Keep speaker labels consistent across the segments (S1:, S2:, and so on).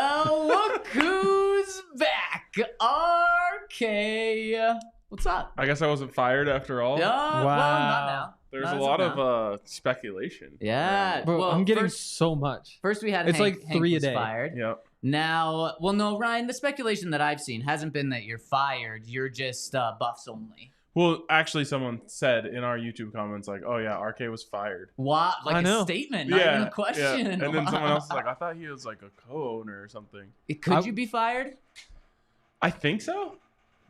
S1: Well, look who's back. RK. What's up?
S2: I guess I wasn't fired after all.
S1: Wow. Well, not now.
S2: There's a lot of speculation.
S1: Yeah.
S3: Bro,
S1: well,
S3: I'm getting so much.
S1: First we had
S3: It's
S1: Hank,
S3: like
S1: Hank
S3: 3 a
S1: was
S3: day.
S1: fired.
S2: Yep.
S1: Now, well, no, Ryan, the speculation that I've seen hasn't been that you're fired. You're just Buffs only.
S2: Well, actually, someone said in our YouTube comments, like, oh, yeah, RK was fired.
S1: What? Like a statement, not even a question.
S2: Yeah. And then someone else was like, I thought he was like a co-owner or something.
S1: Could you be fired?
S2: I think so.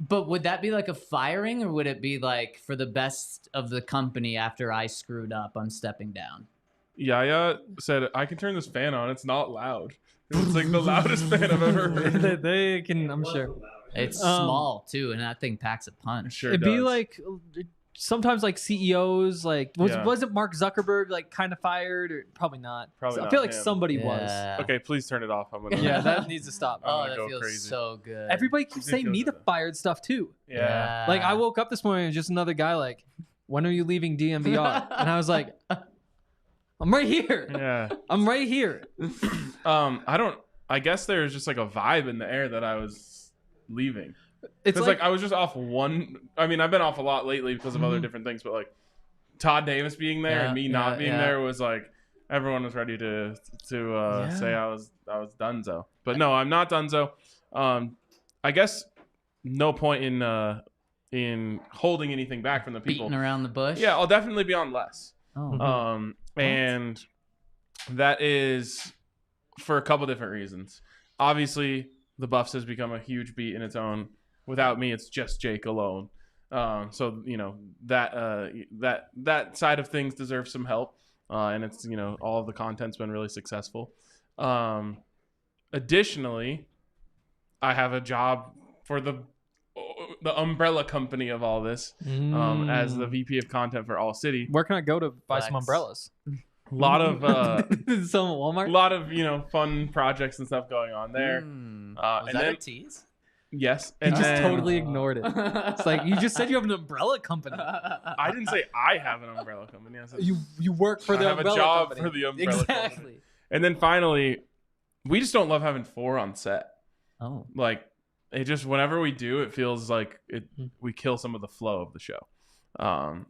S1: But would that be like a firing, or would it be like for the best of the company after I screwed up, I'm stepping down?
S2: Yaya said, I can turn this fan on. It's not loud. It's like the loudest fan I've ever heard.
S3: They can, I'm sure.
S1: It's small, too, and that thing packs a punch.
S2: Sure
S3: It'd
S2: does.
S3: be like sometimes like CEOs, like wasn't Mark Zuckerberg like kind of fired, or probably not?
S2: Probably
S3: I
S2: not
S3: feel like
S2: him.
S3: somebody was.
S1: Yeah.
S2: Okay, please turn it off. I'm gonna.
S3: Yeah, that needs to stop.
S1: Oh,
S2: gonna
S1: that
S2: go
S1: feels
S2: crazy.
S1: so good.
S3: Everybody keeps saying me the fired stuff too.
S2: Yeah.
S3: Like I woke up this morning and just another guy like, when are you leaving DNVR? And I was like, I'm right here.
S2: Yeah.
S3: I'm right here.
S2: I guess there's just like a vibe in the air that I was leaving.
S3: It's
S2: Because like I was just off one. I mean, I've been off a lot lately because of other different things, but like Todd Davis being there and me not being there was like everyone was ready to say I was donezo. But no, I'm not donezo. I guess no point in holding anything back from the people.
S1: Beating around the bush.
S2: Yeah, I'll definitely be on less.
S1: Oh.
S2: And that is for a couple different reasons. Obviously, the Buffs has become a huge beat in its own. Without me, it's just Jake alone. So you know that side of things deserves some help, and it's all of the content's been really successful. Additionally, I have a job for the umbrella company of all this as the VP of content for All City.
S3: Where can I go to buy some umbrellas?
S2: A lot of
S3: Some at Walmart.
S2: a lot of fun projects and stuff going on there.
S1: Was that a tease?
S2: Yes,
S3: You
S2: and
S3: just
S2: then,
S3: totally ignored it. It's like you just said you have an umbrella company.
S2: I didn't say I have an umbrella company. I said
S3: You work for
S2: I
S3: the
S2: have
S3: umbrella
S2: a job
S3: company.
S2: for the umbrella
S3: exactly.
S2: company. And then finally, we just don't love having 4 on set.
S1: Oh.
S2: Like it just whenever we do, it feels like we kill some of the flow of the show.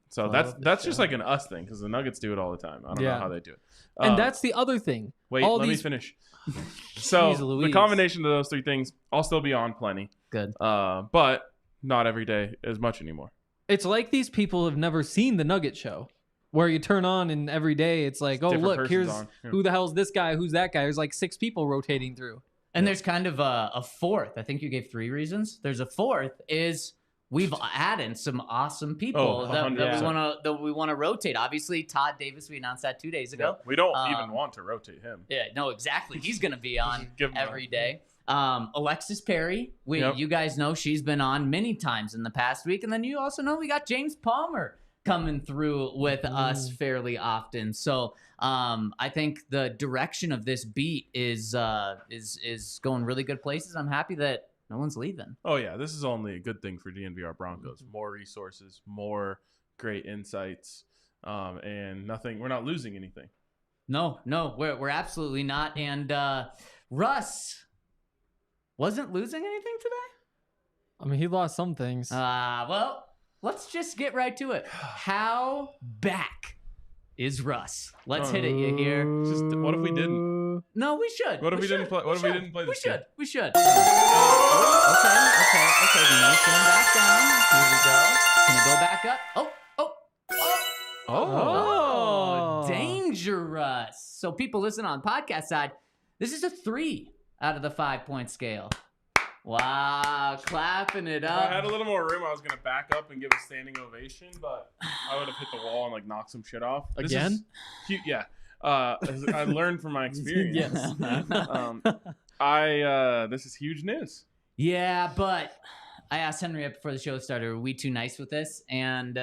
S2: So that's just like an us thing because the Nuggets do it all the time. I don't know how they do it.
S3: And that's the other thing.
S2: Wait, let me finish. So the combination of those 3 things, I'll still be on plenty.
S1: Good.
S2: But not every day as much anymore.
S3: It's like these people have never seen the Nugget show, where you turn on and every day it's like, oh look, here's who the hell's this guy, who's that guy. There's like 6 people rotating through.
S1: And there's kind of a fourth. I think you gave 3 reasons. There's a fourth is we've added some awesome people that we want to rotate. Obviously, Todd Davis, we announced that 2 days ago.
S2: Yeah, we don't even want to rotate him.
S1: Yeah, no, exactly. He's going to be on every day.
S2: Yeah.
S1: Alexis Perry, you guys know she's been on many times in the past week. And then you also know we got James Palmer coming through with us fairly often. So I think the direction of this beat is going really good places. I'm happy that no one's leaving.
S2: Oh, yeah. This is only a good thing for DNVR Broncos. More resources, more great insights, and nothing. We're not losing anything.
S1: No, we're absolutely not. And Russ wasn't losing anything today?
S3: I mean, he lost some things.
S1: Well, let's just get right to it. How back is Russ? Let's hit it here.
S2: Just what if we didn't?
S1: No, we should.
S2: What if we didn't play? What if we didn't play this game?
S1: We should. Okay. The note's going back down. Here we go. Gonna go back up. Oh, dangerous. So people listen on podcast side. This is a 3 out of the 5-point scale. Wow, clapping it up.
S2: If I had a little more room, I was gonna back up and give a standing ovation, but I would have hit the wall and like knocked some shit off.
S3: Again?
S2: This is cute, yeah. I learned from my experience.
S3: Yes.
S2: This is huge news.
S1: Yeah, but I asked Henry up before the show started, are we too nice with this? And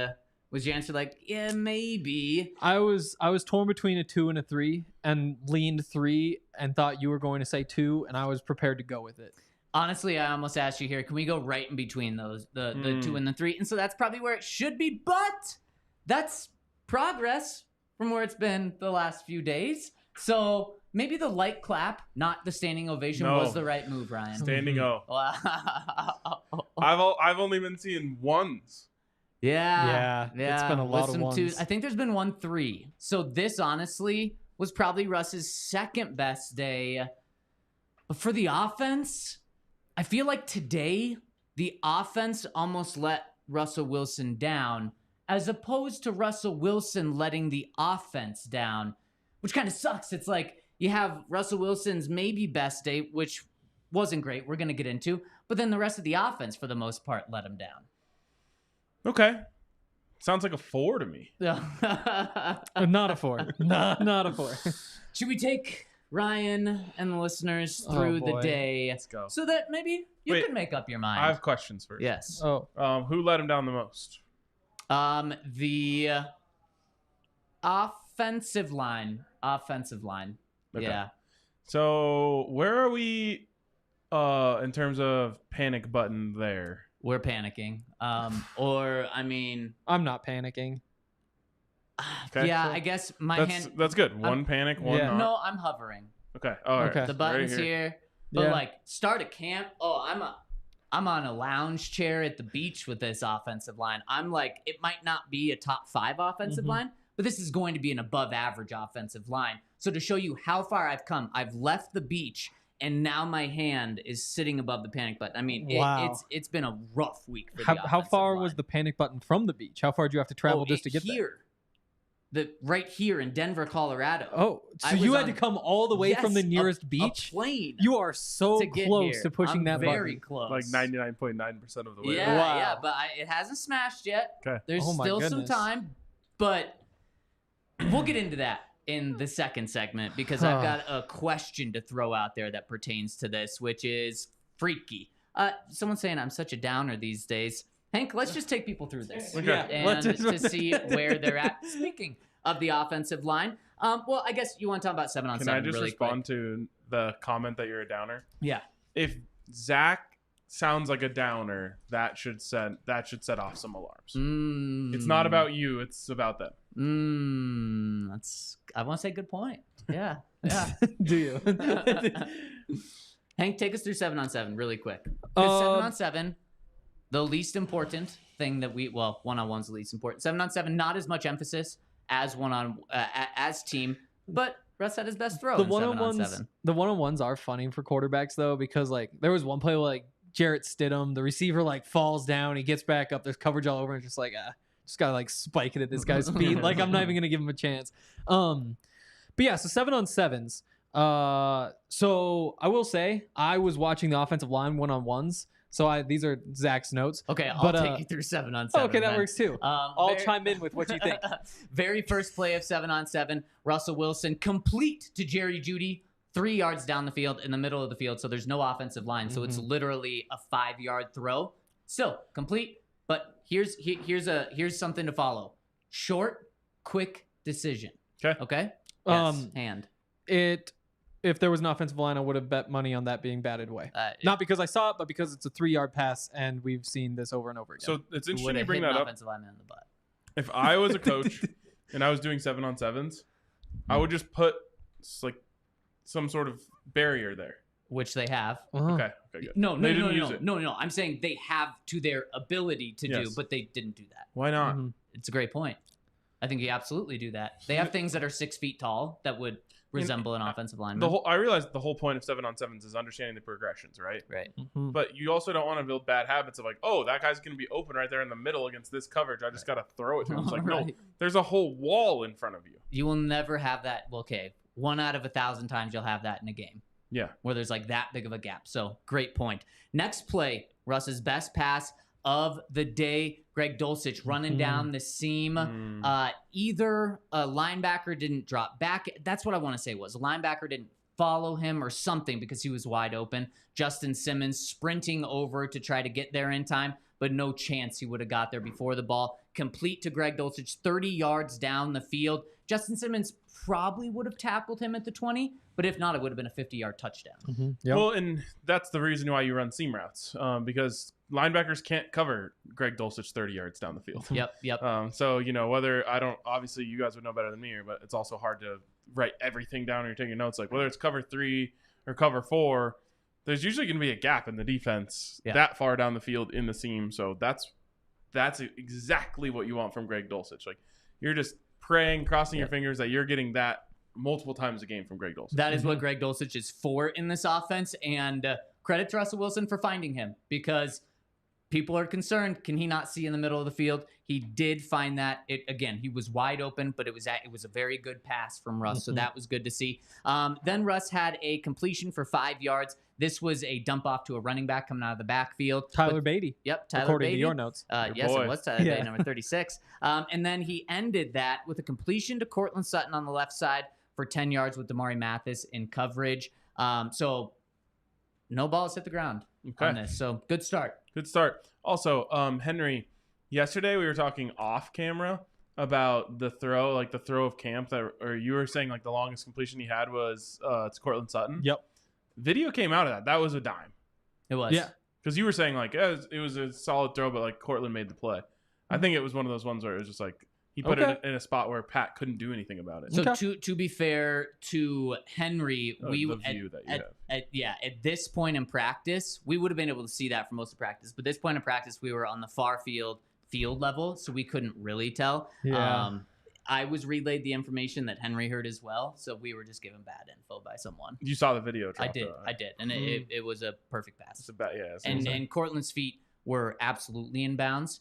S1: was your answer like, yeah, maybe?
S3: I was torn between a 2 and a 3 and leaned 3 and thought you were going to say 2, and I was prepared to go with it.
S1: Honestly, I almost asked you here, can we go right in between those, the 2 and the 3? And so that's probably where it should be, but that's progress from where it's been the last few days. So maybe the light clap, not the standing ovation, was the right move, Ryan.
S2: Standing O.
S1: Wow.
S2: I've only been seeing ones.
S1: Yeah.
S3: It's been a lot of ones.
S1: I think there's been 1-3. So this honestly was probably Russ's second best day. But for the offense, I feel like today the offense almost let Russell Wilson down, as opposed to Russell Wilson letting the offense down, which kind of sucks. It's like you have Russell Wilson's maybe best day, which wasn't great. We're going to get into, but then the rest of the offense, for the most part, let him down.
S2: Okay. Sounds like a 4 to me.
S3: Not a 4. Not a 4.
S1: Should we take Ryan and the listeners through the day?
S2: Let's go.
S1: So that maybe you can make up your mind.
S2: I have questions first.
S1: Yes.
S2: Who let him down the most?
S1: The offensive line.
S2: Okay.
S1: Yeah.
S2: So where are we in terms of panic button there?
S1: We're panicking. I'm
S3: not panicking.
S2: Okay.
S1: Yeah, I guess
S2: that's good. One panic, one not.
S1: No, I'm hovering.
S2: Okay. All right.
S1: Okay. The button's
S2: right
S1: here. But start a camp. I'm on a lounge chair at the beach with this offensive line. I'm like, it might not be a top 5 offensive line, but this is going to be an above average offensive line. So to show you how far I've come, I've left the beach and now my hand is sitting above the panic button. I mean, it's been a rough week for the offensive
S3: How far
S1: line.
S3: was the panic button from the beach? How far did you have to travel just to get
S1: here? Right here in Denver, Colorado.
S3: Oh, so you had to come all the way from the nearest beach?
S1: A plane.
S3: You are so close to pushing that button.
S1: Very close.
S2: Like 99.9% of the way.
S1: Yeah,
S3: wow.
S1: yeah, but it hasn't smashed yet.
S2: Okay.
S1: There's still some time, but we'll get into that in the second segment because I've got a question to throw out there that pertains to this, which is freaky. Someone's saying I'm such a downer these days. Hank, let's just take people through this and to see where they're at. Speaking of the offensive line, well, I guess you want to talk about 7-on-7
S2: Can I just
S1: really
S2: respond
S1: quick.
S2: to the comment that you're a downer?
S1: Yeah.
S2: If Zac sounds like a downer, that should set off some alarms. It's not about you; it's about them.
S1: I want to say good point. Yeah.
S3: Do you?
S1: Hank, take us through 7-on-7 really quick. 7-on-7, the least important thing that one-on-one's the least important. 7-on-7, not as much emphasis as as team, but Russ had his best throw.
S3: The one-on-ones are funny for quarterbacks though, because like there was one play where like Jarrett Stidham, the receiver like falls down, he gets back up, there's coverage all over, and just like just gotta like spike it at this guy's feet. Like I'm not even gonna give him a chance. But yeah, so 7-on-7s. So I will say I was watching the offensive line one-on-ones. So these are Zach's notes.
S1: Okay, I'll take you through 7-on-7.
S3: Okay, that works too. I'll chime in with what you think.
S1: Very first play of 7-on-7, Russell Wilson complete to Jeudy, 3 yards down the field in the middle of the field. So there's no offensive line. So it's literally a 5-yard throw. Still complete, but here's something to follow. Short, quick decision. Okay. Yes, hand.
S3: If there was an offensive line, I would have bet money on that being batted away. Not because I saw it, but because it's a 3-yard pass, and we've seen this over and over again.
S2: So it's interesting you bring that up.
S1: Offensive lineman in the butt.
S2: If I was a coach and I was doing 7-on-7s, I would just put like some sort of barrier there.
S1: Which they have.
S2: Okay, good.
S1: No. I'm saying they have to their ability to do, but they didn't do that.
S2: Why not?
S1: It's a great point. I think you absolutely do that. They have things that are 6 feet tall that would resemble an offensive lineman.
S2: I realize the whole point of 7-on-7s is understanding the progressions, right?
S1: Right.
S2: But you also don't want to build bad habits of like, oh, that guy's going to be open right there in the middle against this coverage. I just got to throw it to him. It's like, no, there's a whole wall in front of you.
S1: You will never have that. Okay, 1 out of 1,000 times you'll have that in a game.
S2: Yeah.
S1: Where there's like that big of a gap. So great point. Next play, Russ's best pass of the day. Greg Dulcich running down the seam. Either a linebacker didn't drop back. That's what I want to say was a linebacker didn't follow him or something because he was wide open. Justin Simmons sprinting over to try to get there in time, but no chance he would have got there before the ball. Complete to Greg Dulcich, 30 yards down the field. Justin Simmons probably would have tackled him at the 20, but if not, it would have been a 50-yard touchdown.
S3: Yep.
S2: Well, and that's the reason why you run seam routes, because linebackers can't cover Greg Dulcich 30 yards down the field.
S1: Yep.
S2: So, whether obviously you guys would know better than me here, but it's also hard to write everything down or you're taking notes, like whether it's cover 3 or cover 4, there's usually going to be a gap in the defense that far down the field in the seam. So that's exactly what you want from Greg Dulcich. Like you're just praying, crossing your fingers that you're getting that multiple times a game from Greg Dulcich.
S1: That is what Greg Dulcich is for in this offense. And credit to Russell Wilson for finding him, because people are concerned. Can he not see in the middle of the field? He did find that. He was wide open, but it was a very good pass from Russ, so that was good to see. Then Russ had a completion for 5 yards. This was a dump off to a running back coming out of the backfield.
S3: Tyler Beatty.
S1: Yep, Tyler
S3: according
S1: Beatty.
S3: to your notes.
S1: Yes, it was Tyler Beatty, number 36. And then he ended that with a completion to Cortland Sutton on the left side for 10 yards with Damari Mathis in coverage. So no balls hit the ground on this. So good start.
S2: Good start. Also, Henry, yesterday we were talking off camera about the throw of camp, or you were saying like the longest completion he had was to Cortland Sutton.
S3: Yep.
S2: Video came out of that. That was a dime.
S1: It was.
S3: Yeah.
S2: Because you were saying like it was a solid throw, but like Cortland made the play. I think it was one of those ones where it was just like he put it in a spot where Pat couldn't do anything about it.
S1: So to be fair to Henry, at this point in practice, we would have been able to see that for most of practice. But this point in practice, we were on the far field level, so we couldn't really tell.
S3: Yeah.
S1: I was relayed the information that Henry heard as well, so we were just given bad info by someone.
S2: You saw the video.
S1: I did, and it was a perfect pass.
S2: It's a bad,
S1: and Cortland's feet were absolutely in bounds.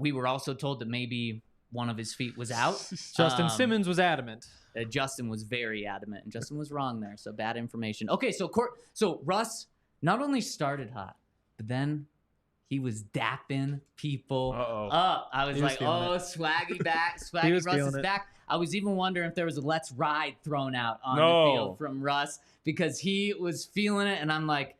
S1: We were also told that maybe one of his feet was out.
S3: Justin Simmons was adamant.
S1: Justin was very adamant, and Justin was wrong there. So bad information. Okay, so Russ not only started hot, but then he was dapping people up. I was like, swaggy back. Swaggy Russ is back. I was even wondering if there was a let's ride thrown out on the field from Russ, because he was feeling it. And I'm like,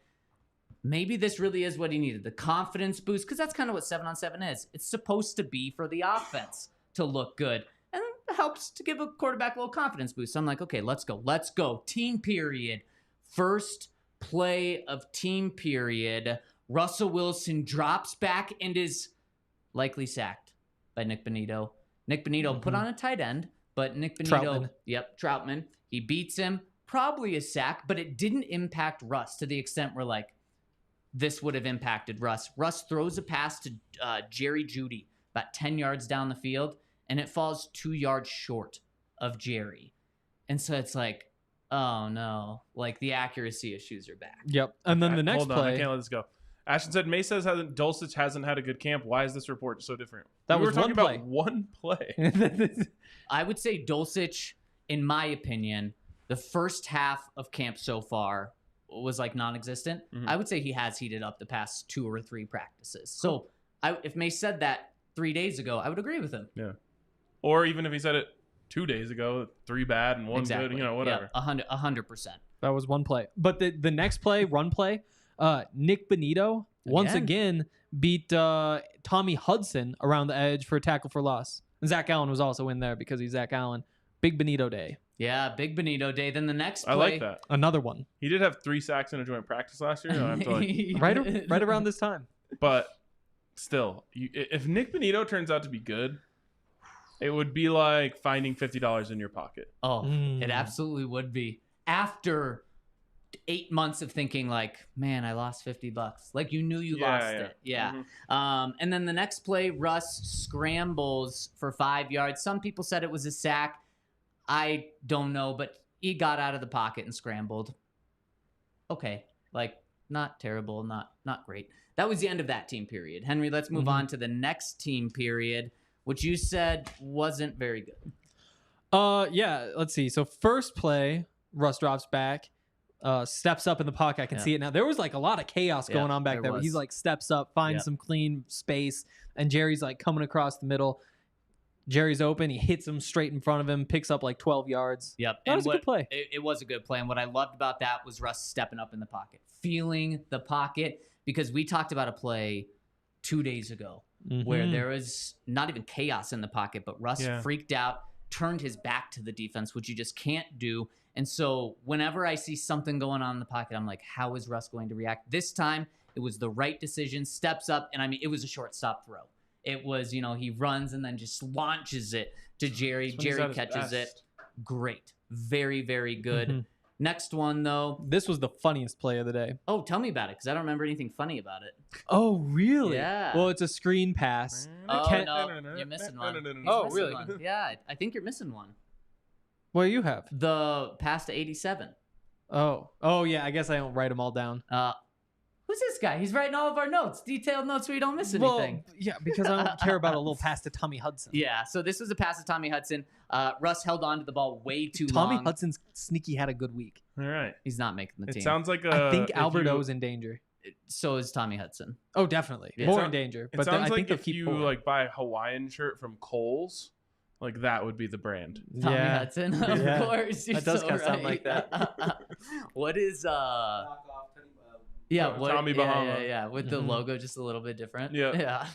S1: maybe this really is what he needed. The confidence boost, because that's kind of what 7-on-7 is. It's supposed to be for the offense to look good. And it helps to give a quarterback a little confidence boost. So I'm like, okay, let's go. Let's go. Team period. First play of team period. Russell Wilson drops back and is likely sacked by Nick Bonitto. Nick Bonitto put on a tight end, but Nick Bonitto, Troutman, he beats him. Probably a sack, but it didn't impact Russ to the extent where, like, this would have impacted Russ. Russ throws a pass to Jeudy about 10 yards down the field, and it falls 2 yards short of Jerry. And so it's like, oh, no. Like, the accuracy issues are back.
S3: Yep. And then the next
S2: Hold on,
S3: play.
S2: I can't let this go. Ashton said, May says Dulcich hasn't had a good camp. Why is this report so different?
S3: We
S2: were talking about one play.
S1: I would say Dulcich, in my opinion, the first half of camp so far was like non-existent. I would say he has heated up the past 2 or 3 practices. So if May said that 3 days ago, I would agree with him.
S2: Yeah. Or even if he said it 2 days ago, 3 bad and 1 good, whatever.
S1: Yeah, 100%.
S3: That was one play. But the next play, run play, Nick Bonitto once again beat Tommy Hudson around the edge for a tackle for loss. And Zach Allen was also in there because he's Zach Allen. Big Bonitto day.
S1: Yeah, big Bonitto day. Then the next play.
S2: I like that.
S3: Another one.
S2: He did have 3 sacks in a joint practice last year. I have to
S3: right around this time.
S2: But still, if Nick Bonitto turns out to be good, it would be like finding $50 in your pocket.
S1: Oh, it absolutely would be. After 8 months of thinking like, man, I lost $50. Like, you knew you lost it. Yeah. And then the next play, Russ scrambles for 5 yards. Some people said it was a sack. I don't know, but he got out of the pocket and scrambled. Okay. Like, not terrible, not great. That was the end of that team period. Henry, let's move on to the next team period, which you said wasn't very good.
S3: Yeah, let's see. So first play, Russ drops back, steps up in the pocket. I can see it now. There was like a lot of chaos going on back there. He's like steps up, finds some clean space, and Jerry's like coming across the middle. Jerry's open. He hits him straight in front of him, picks up like 12 yards.
S1: Yep.
S3: That was a good play.
S1: It was a good play. And what I loved about that was Russ stepping up in the pocket, feeling the pocket, because we talked about a play 2 days ago where there was not even chaos in the pocket, but Russ freaked out, turned his back to the defense, which you just can't do. And so whenever I see something going on in the pocket, I'm like, how is Russ going to react? This time, it was the right decision, steps up, and I mean, it was a shortstop throw. It was, he runs and then just launches it to Jerry. Jerry catches it. Great. Very, very good.
S3: Mm-hmm.
S1: Next one, though.
S3: This was the funniest play of the day.
S1: Oh, tell me about it, because I don't remember anything funny about it.
S3: Oh, really?
S1: Yeah.
S3: Well, it's a screen pass.
S1: Oh, no, you're missing one. He's missing
S3: really?
S1: one. Yeah, I think you're missing one.
S3: What do you have?
S1: The pass to 87.
S3: Oh, yeah. I guess I don't write them all down.
S1: Who's this guy? He's writing all of our notes, detailed notes so we don't miss anything.
S3: Well, yeah, because I don't care about a little pass to Tommy Hudson.
S1: Yeah, so this was a pass to Tommy Hudson. Russ held on to the ball way too
S3: Tommy
S1: long.
S3: Hudson's sneaky had a good week.
S2: All right.
S1: He's not making the team.
S2: It sounds like
S3: I think Albert O's in danger.
S1: So is Tommy Hudson.
S3: Oh, definitely.
S1: Yeah.
S3: More in danger.
S2: It
S3: But
S2: sounds
S3: I
S2: like
S3: think they'll
S2: if
S3: keep
S2: you
S3: forward.
S2: like buy a Hawaiian shirt from Kohl's, like that would be the brand.
S1: Tommy
S3: Yeah.
S1: Hudson, of
S3: Yeah.
S1: course. You're
S3: That does
S1: so
S3: kinda sound
S1: right.
S3: like that.
S1: What is
S2: Tommy Bahama.
S1: Yeah, with the
S3: Mhm.
S1: logo just a little bit different.
S2: Yeah.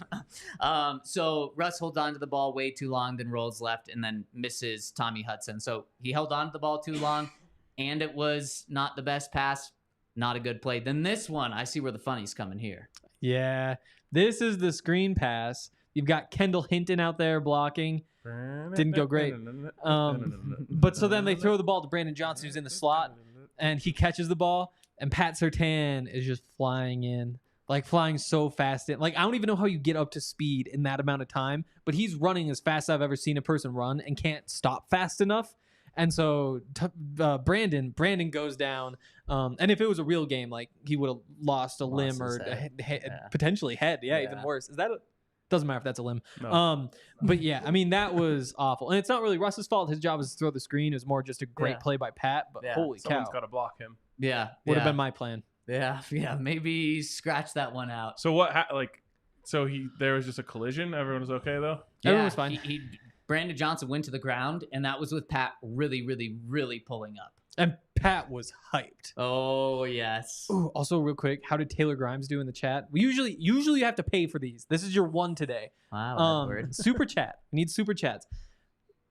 S1: So Russ holds on to the ball way too long, then rolls left and then misses Tommy Hudson. So he held on to the ball too long, and it was not the best pass. Not a good play. Then this one, I see where the funny's coming here.
S3: Yeah. This is the screen pass. You've got Kendall Hinton out there blocking. Didn't go great. But so then they throw the ball to Brandon Johnson, who's in the slot, and he catches the ball, and Pat Surtain is just flying in, like flying so fast. Like, I don't even know how you get up to speed in that amount of time, but he's running as fast as I've ever seen a person run and can't stop fast enough. And so Brandon goes down. And if it was a real game, like he would have lost a limb or potentially head. Yeah, even worse. Is that doesn't matter if that's a limb.
S2: No.
S3: But yeah, I mean, that was awful. And it's not really Russ's fault. His job is to throw the screen. It was more just a great play by Pat. But holy
S2: Someone's
S3: cow.
S2: got to block him.
S1: Yeah.
S3: Would have been my plan.
S1: Yeah. Maybe scratch that one out.
S2: So what? So there was just a collision. Everyone was okay though.
S3: Everyone was fine.
S1: Brandon Johnson went to the ground, and that was with Pat really, really, really pulling up.
S3: And Pat was hyped.
S1: Oh, yes.
S3: Ooh, also, real quick, how did Taylor Grimes do in the chat? We usually you have to pay for these. This is your one today.
S1: Wow, that word.
S3: Super chat. We need super chats.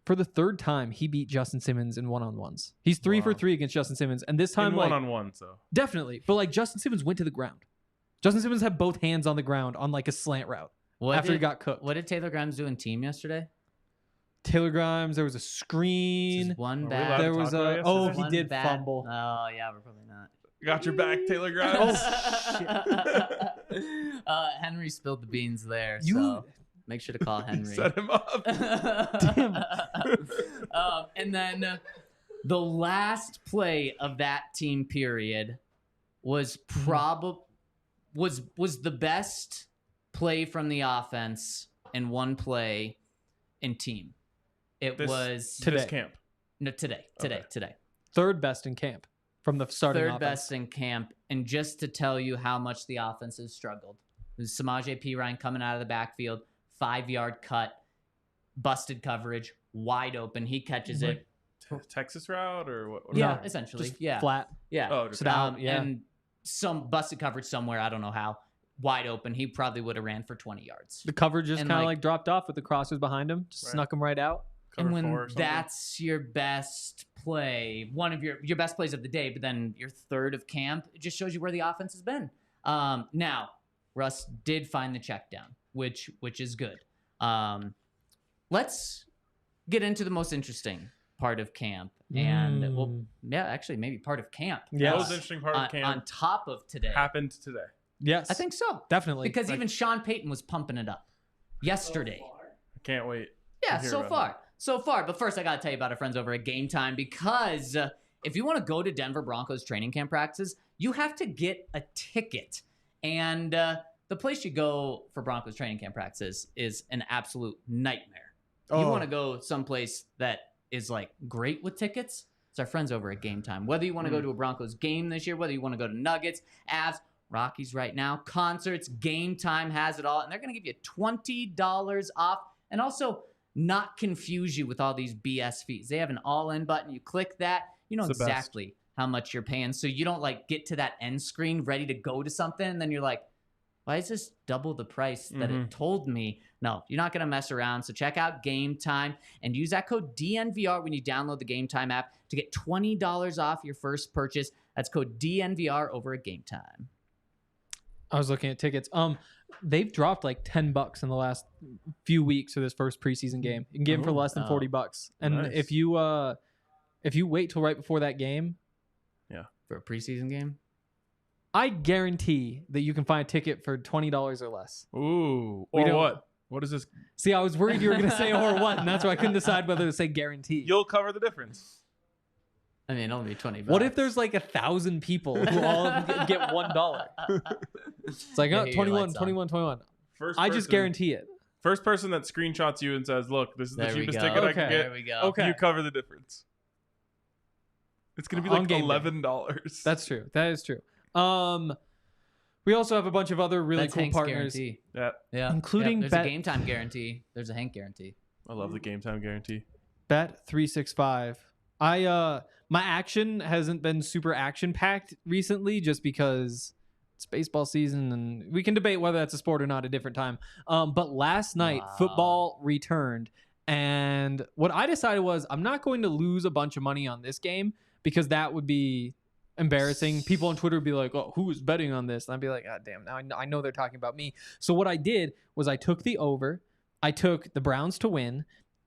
S3: For the third time, he beat Justin Simmons in one-on-ones. He's 3 for 3 against Justin Simmons, and this time
S2: in one-on-one, so
S3: definitely. But like Justin Simmons went to the ground. Justin Simmons had both hands on the ground on like a slant route after he got cooked.
S1: What did Taylor Grimes do in team yesterday?
S3: Taylor Grimes, there was a screen.
S1: Just one back.
S3: There was he did
S1: bad
S3: fumble.
S1: Oh, yeah, we're probably not.
S2: Got your back, Taylor Grimes.
S1: Henry spilled the beans there, so make sure to call Henry.
S2: Set him up.
S3: Damn.
S1: And then the last play of that team period was was the best play from the offense in one play in team. Was
S3: today.
S2: This camp.
S1: No, today.
S3: Third best in camp from the starting offense.
S1: Third best in camp. And just to tell you how much the offense has struggled. It was Samaje Perine coming out of the backfield, 5-yard cut, busted coverage, wide open. He catches it.
S2: Texas route or what?
S1: Yeah, essentially.
S3: Just flat.
S1: Yeah.
S2: Oh, just
S1: and some busted coverage somewhere. I don't know how. Wide open. He probably would have ran for 20 yards.
S3: The coverage just kind of like dropped off with the crossers behind him. Just snuck him right out.
S1: And when that's your best play, one of your best plays of the day, but then your third of camp, it just shows you where the offense has been. Now, Russ did find the check down, which is good. Let's get into the most interesting part of camp. And actually maybe part of camp.
S3: Yeah.
S2: That was an interesting part of camp.
S1: On top of today.
S2: Happened today.
S3: Yes.
S1: I think so.
S3: Definitely.
S1: Because even Sean Payton was pumping it up yesterday.
S2: I can't wait.
S1: Yeah, so far. But first, I got to tell you about our friends over at Game Time, because if you want to go to Denver Broncos training camp practices, you have to get a ticket. And the place you go for Broncos training camp practices is an absolute nightmare. You want to go someplace that is like great with tickets? It's our friends over at Game Time. Whether you want to go to a Broncos game this year, whether you want to go to Nuggets, Avs, Rockies right now, concerts, Game Time has it all. And they're going to give you $20 off and also not confuse you with all these BS fees. They have an all-in button. You click that, you know exactly how much you're paying. So you don't like get to that end screen ready to go to something, and then you're like, why is this double the price that it told me? No, you're not going to mess around. So check out Game Time and use that code DNVR when you download the Game Time app to get $20 off your first purchase. That's code DNVR over at Game Time.
S3: I was looking at tickets. They've dropped like $10 in the last few weeks for this first preseason game. You can get them for less than $40. And if you if you wait till right before that game,
S1: for a preseason game,
S3: I guarantee that you can find a ticket for $20 or less.
S2: Ooh, or what? What is this?
S3: See, I was worried you were going to say or what, and that's why I couldn't decide whether to say guarantee.
S2: You'll cover the difference.
S1: I mean, it'll be $20.
S3: What if there's like 1,000 people who all get $1? It's like, oh, 21. I just guarantee it.
S2: First person that screenshots you and says, look, this is the cheapest ticket I can get.
S1: There we go.
S3: Okay.
S2: You cover the difference. It's going to be like $11.
S3: That's true. That is true. We also have a bunch of other really cool
S1: Hank's
S3: partners.
S1: Guarantee.
S2: Yeah.
S3: Including
S1: there's a game time guarantee. There's a Hank guarantee.
S2: I love the game time guarantee.
S3: Bet365. My action hasn't been super action packed recently just because it's baseball season and we can debate whether that's a sport or not at a different time. But last night football returned, and what I decided was I'm not going to lose a bunch of money on this game because that would be embarrassing. People on Twitter would be like, oh, who is betting on this? And I'd be like, God damn, now I know they're talking about me. So what I did was I took the over. I took the Browns to win.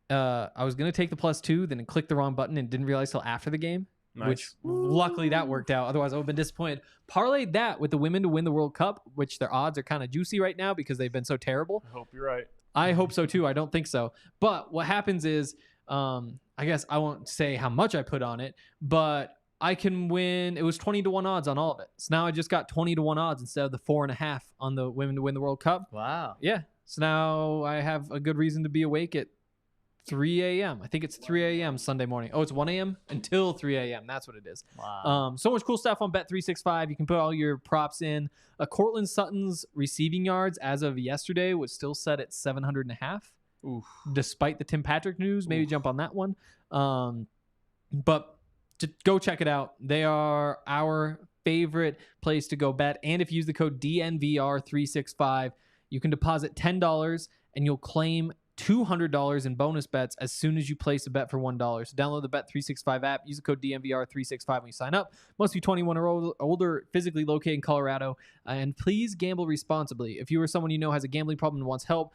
S3: I was going to take the +2, then clicked the wrong button and didn't realize till after the game, which luckily that worked out. Otherwise, I would have been disappointed. Parlayed that with the women to win the World Cup, which their odds are kind of juicy right now because they've been so terrible.
S2: I hope you're right.
S3: I hope so too. I don't think so. But what happens is, I guess I won't say how much I put on it, but I can win. It was 20-1 odds on all of it. So now I just got 20-1 odds instead of the 4.5 on the women to win the World Cup.
S1: Wow.
S3: Yeah. So now I have a good reason to be awake at 3 a.m. I think it's 3 a.m. Sunday morning. Oh, it's 1 a.m. until 3 a.m. That's what it is.
S1: Wow.
S3: So much cool stuff on Bet365. You can put all your props in. Cortland Sutton's receiving yards as of yesterday was still set at 700.5.
S2: Oof.
S3: Despite the Tim Patrick news. Maybe jump on that one. But to go check it out. They are our favorite place to go bet. And if you use the code DNVR365, you can deposit $10 and you'll claim $200 in bonus bets as soon as you place a bet for $1. So download the Bet365 app. Use the code DNVR365 when you sign up. Must be 21 or older, physically located in Colorado. And please gamble responsibly. If you or someone you know has a gambling problem and wants help,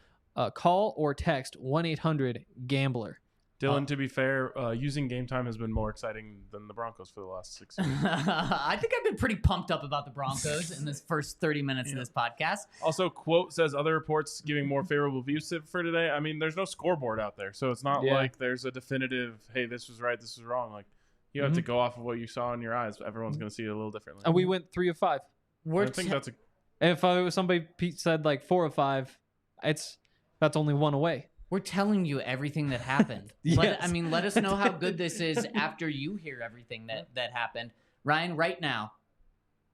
S3: call or text 1-800-GAMBLER.
S2: Dylan, to be fair, using game time has been more exciting than the Broncos for the last 6 years.
S1: I think I've been pretty pumped up about the Broncos in this first 30 minutes of this podcast.
S2: Also, quote says other reports giving more favorable views for today. I mean, there's no scoreboard out there, so it's not like there's a definitive, hey, this was right, this was wrong. Like, you have to go off of what you saw in your eyes. Everyone's going to see it a little differently.
S3: And we went 3 of 5.
S2: I think that's a...
S3: If somebody said like 4 of 5, that's only 1 away.
S1: We're telling you everything that happened.
S3: Yes.
S1: Let us know how good this is after you hear everything that happened. Ryan, right now,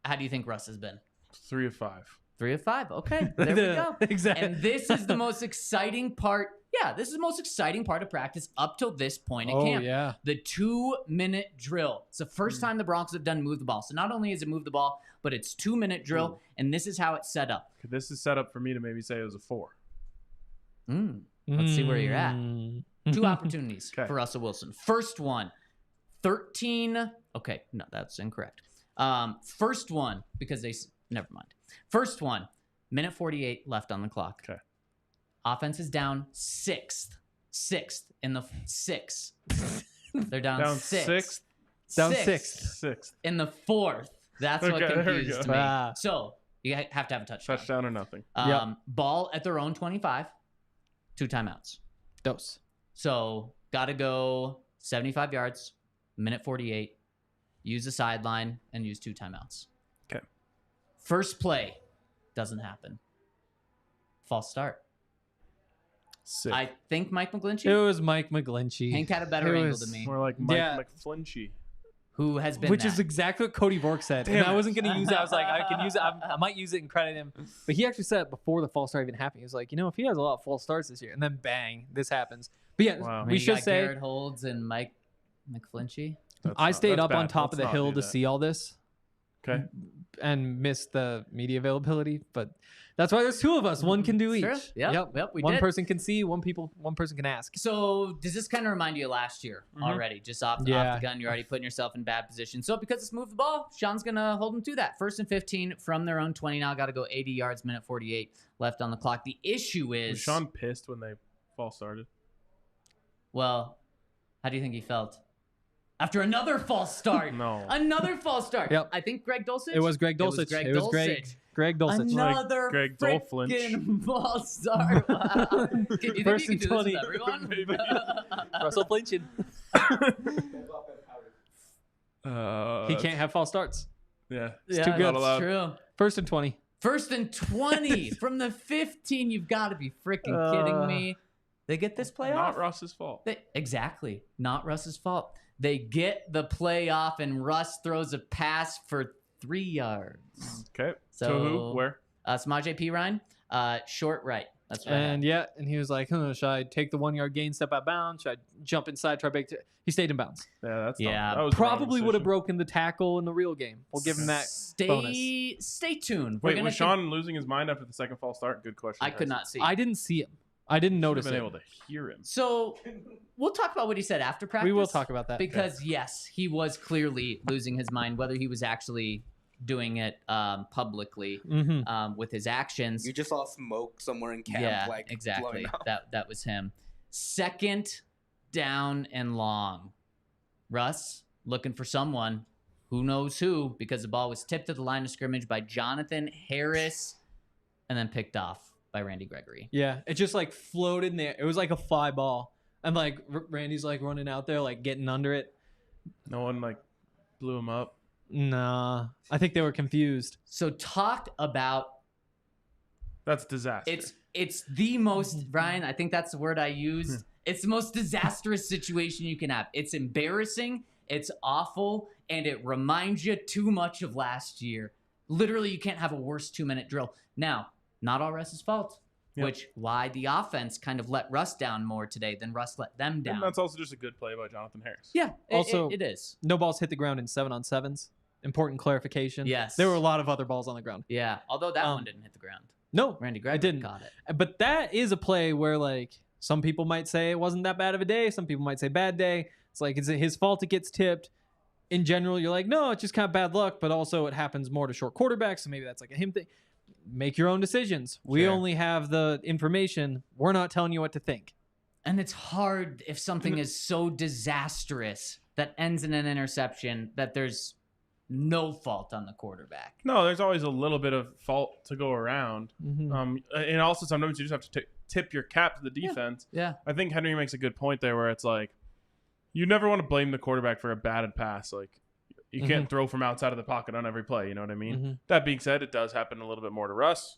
S1: how do you think Russ has been?
S2: 3 of 5.
S1: 3 of 5. Okay, there we go.
S3: Exactly.
S1: And this is the most exciting part. Yeah, this is the most exciting part of practice up till this point in camp.
S3: Yeah.
S1: The 2-minute drill. It's the first time the Broncos have done move the ball. So not only is it move the ball, but it's 2-minute drill, and this is how it's set up.
S2: This is set up for me to maybe say it was a 4.
S1: Let's see where you're at. 2 opportunities for Russell Wilson. First one, 13. Okay, no, that's incorrect. First one, because never mind. First one, minute 48 left on the clock.
S2: Okay.
S1: Offense is down 6th in the 6th. They're down 6th.
S3: Down 6th.
S1: In the 4th. That's what confused me. So you have to have a touchdown.
S2: Touchdown or nothing.
S1: Ball at their own 25. 2 timeouts.
S3: Dose.
S1: So got to go 75 yards, minute 48, use the sideline, and use 2 timeouts.
S2: Okay.
S1: First play doesn't happen. False start.
S2: Sick.
S1: I think Mike McGlinnchy.
S3: It was Mike McGlinnchy.
S1: Hank had a better angle than me.
S2: More like Mike McGlinnchy.
S1: Who has been
S3: Which is exactly what Cody Vork said.
S2: Damn
S3: and I wasn't going to use it. I was like, I can use it. I might use it and credit him. But he actually said it before the false start even happened. He was like, if he has a lot of false starts this year, and then bang, this happens. But yeah, we should say
S1: Garrett Holds and Mike McGlinnchy.
S3: I stayed up on top of the hill to see all this.
S2: Okay.
S3: And missed the media availability, but that's why there's 2 of us. One can do each.
S1: Sure. Yep.
S3: One person can see, one person can ask.
S1: So does this kind of remind you of last year already? Just off the gun, you're already putting yourself in bad position. So because it's moved the ball, Sean's gonna hold them to that. 1st and 15 from their own 20 now. Got to go 80 yards, minute 48 left on the clock. The issue is,
S2: was Sean pissed when they false started?
S1: Well, how do you think he felt? After another false start. Another false start.
S3: Yep.
S1: I think Greg Dulcich.
S3: It was Greg Dulcich. It was Greg Dulcich.
S1: Another
S2: Greg
S1: freaking false start. Wow. You think
S3: First
S1: you can
S3: and
S1: do
S3: 20.
S1: this with everyone?
S3: Russell flinching. He can't have false starts.
S2: Yeah.
S3: It's too good.
S1: That's true.
S3: First and 20.
S1: First and 20 from the 15. You've got to be freaking kidding me. They get this play off.
S2: Not Russ's fault.
S1: Exactly. Not Russ's fault. They get the play off, and Russ throws a pass for 3 yards.
S2: Okay.
S1: So
S2: to who? Where?
S1: Samaje Perine, short right. That's right.
S3: And and he was like, should I take the 1 yard gain, step out of bounds? Should I jump inside, try big? He stayed in bounds.
S2: Yeah, that's
S1: That
S2: was
S3: probably would have broken the tackle in the real game. We'll give him that bonus.
S1: Stay tuned.
S2: Wait, was Sean losing his mind after the second false start? Good question.
S1: I could not see.
S3: I didn't see him. I didn't notice
S2: been
S3: it.
S2: able to hear him.
S1: So we'll talk about what he said after practice.
S3: We will talk about that.
S1: Because yes, he was clearly losing his mind. Whether he was actually doing it publicly with his actions.
S4: You just saw smoke somewhere in camp.
S1: Yeah,
S4: like,
S1: exactly. That was him. Second down and long. Russ looking for someone, who knows who, because the ball was tipped at the line of scrimmage by Jonathan Harris and then picked off by Randy Gregory.
S3: Yeah, it just like floated in there. It was like a fly ball. And like Randy's like running out there, like getting under it.
S2: No one like blew him up.
S3: Nah, I think they were confused.
S1: So talked about.
S2: That's disaster.
S1: It's the most, Ryan, I think that's the word I used. It's the most disastrous situation you can have. It's embarrassing, it's awful, and it reminds you too much of last year. Literally, you can't have a worse 2-minute drill. Now, not all Russ's fault, which why the offense kind of let Russ down more today than Russ let them down.
S2: And that's also just a good play by Jonathan Harris.
S1: Yeah,
S3: also,
S1: it is.
S3: No balls hit the ground in 7-on-7s. Important clarification.
S1: Yes.
S3: There were a lot of other balls on the ground.
S1: Yeah, although that one didn't hit the ground.
S3: No,
S1: Randy Gregory
S3: didn't.
S1: caught it.
S3: But that is a play where, like, some people might say it wasn't that bad of a day. Some people might say bad day. It's like, is it his fault it gets tipped? In general, you're like, no, it's just kind of bad luck. But also, it happens more to short quarterbacks, so maybe that's like a him thing. Make your own decisions. We only have the information. We're not telling you what to think.
S1: And it's hard if something is so disastrous that ends in an interception that there's no fault on the quarterback.
S2: No, there's always a little bit of fault to go around. And also sometimes you just have to tip your cap to the defense.
S1: Yeah.
S2: I think Henry makes a good point there where it's like, you never want to blame the quarterback for a batted pass. Like, you can't throw from outside of the pocket on every play. You know what I mean? That being said, it does happen a little bit more to Russ.